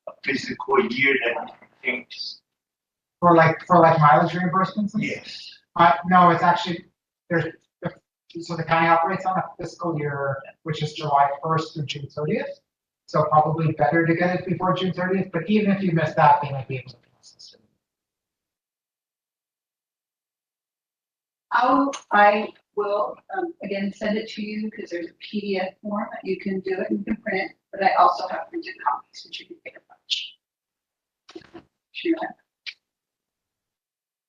a physical year that you think? For mileage reimbursements? Yes. No, it's actually, so the county operates on a fiscal year, which is July 1st through June 30th. So probably better to get it before June 30th, but even if you miss that, they might be able to process it. I will, again, send it to you because there's a PDF form that you can do it and you can print it, but I also have printed copies, which you can get a bunch. Sure.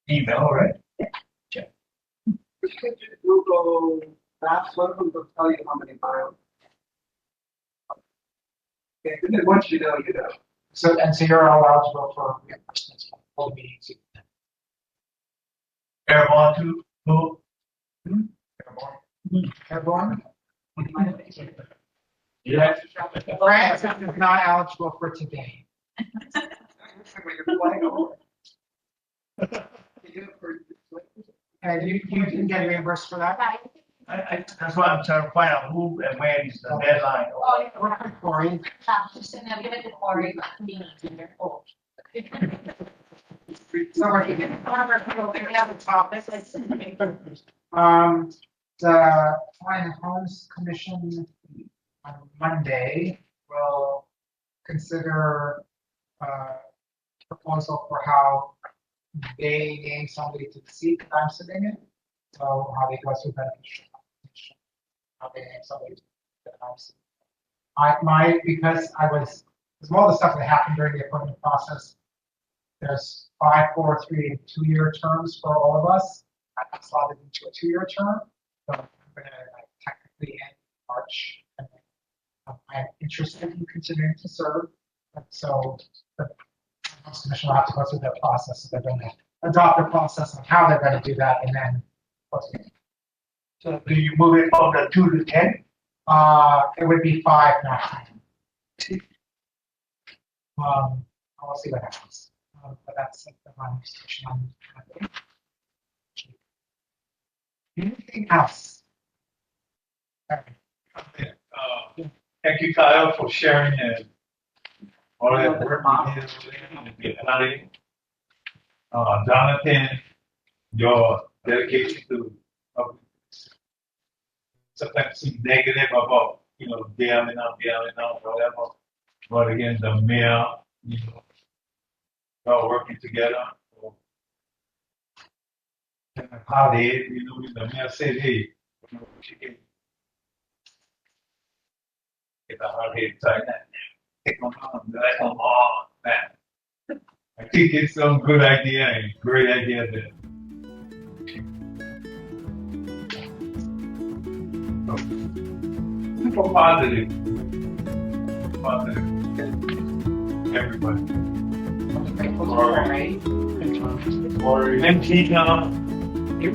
Email, right? Google Maps, one of them will tell you how many miles. Okay, and then once you know, you know. So you're eligible for reimbursements for all the meetings. Airborne too? No? Airborne? Yeah. France is not eligible for today. And you can get reimbursed for that? That's why I'm trying to find out who and when is the deadline. Oh, Work with Corey. just send a bit of Cory. So we're getting the topic. The Hawaiian Homes Commission on Monday will consider proposal for how they name somebody to the seat that I'm sitting in. So how they go through beneficial compensation, how they name somebody to the house. Because all the stuff that happened during the appointment process. There's 5, 4, 3, and 2-year terms for all of us. I'm slotted into a 2-year term, so I'm gonna technically end March. And I'm interested in continuing to serve, and so the commission will have to go through the process. So they're going to adopt the process on how they're going to do that, and then. So do you move it from the 2 to 10? It would be 5 now. I'll see what happens. But that's like the one discussion on. Anything else? Thank you, Kyle, for sharing and all that work you did with the planning. Jonathan, your dedication to sometimes seem negative about, bailing out, whatever. But again, the mayor, all working together. And how they, the mayor said, hey, she can get the hard head inside that. Take them on, let them on, man. I think it's some good idea and great idea there. So positive. Everybody. Or, and Tina, you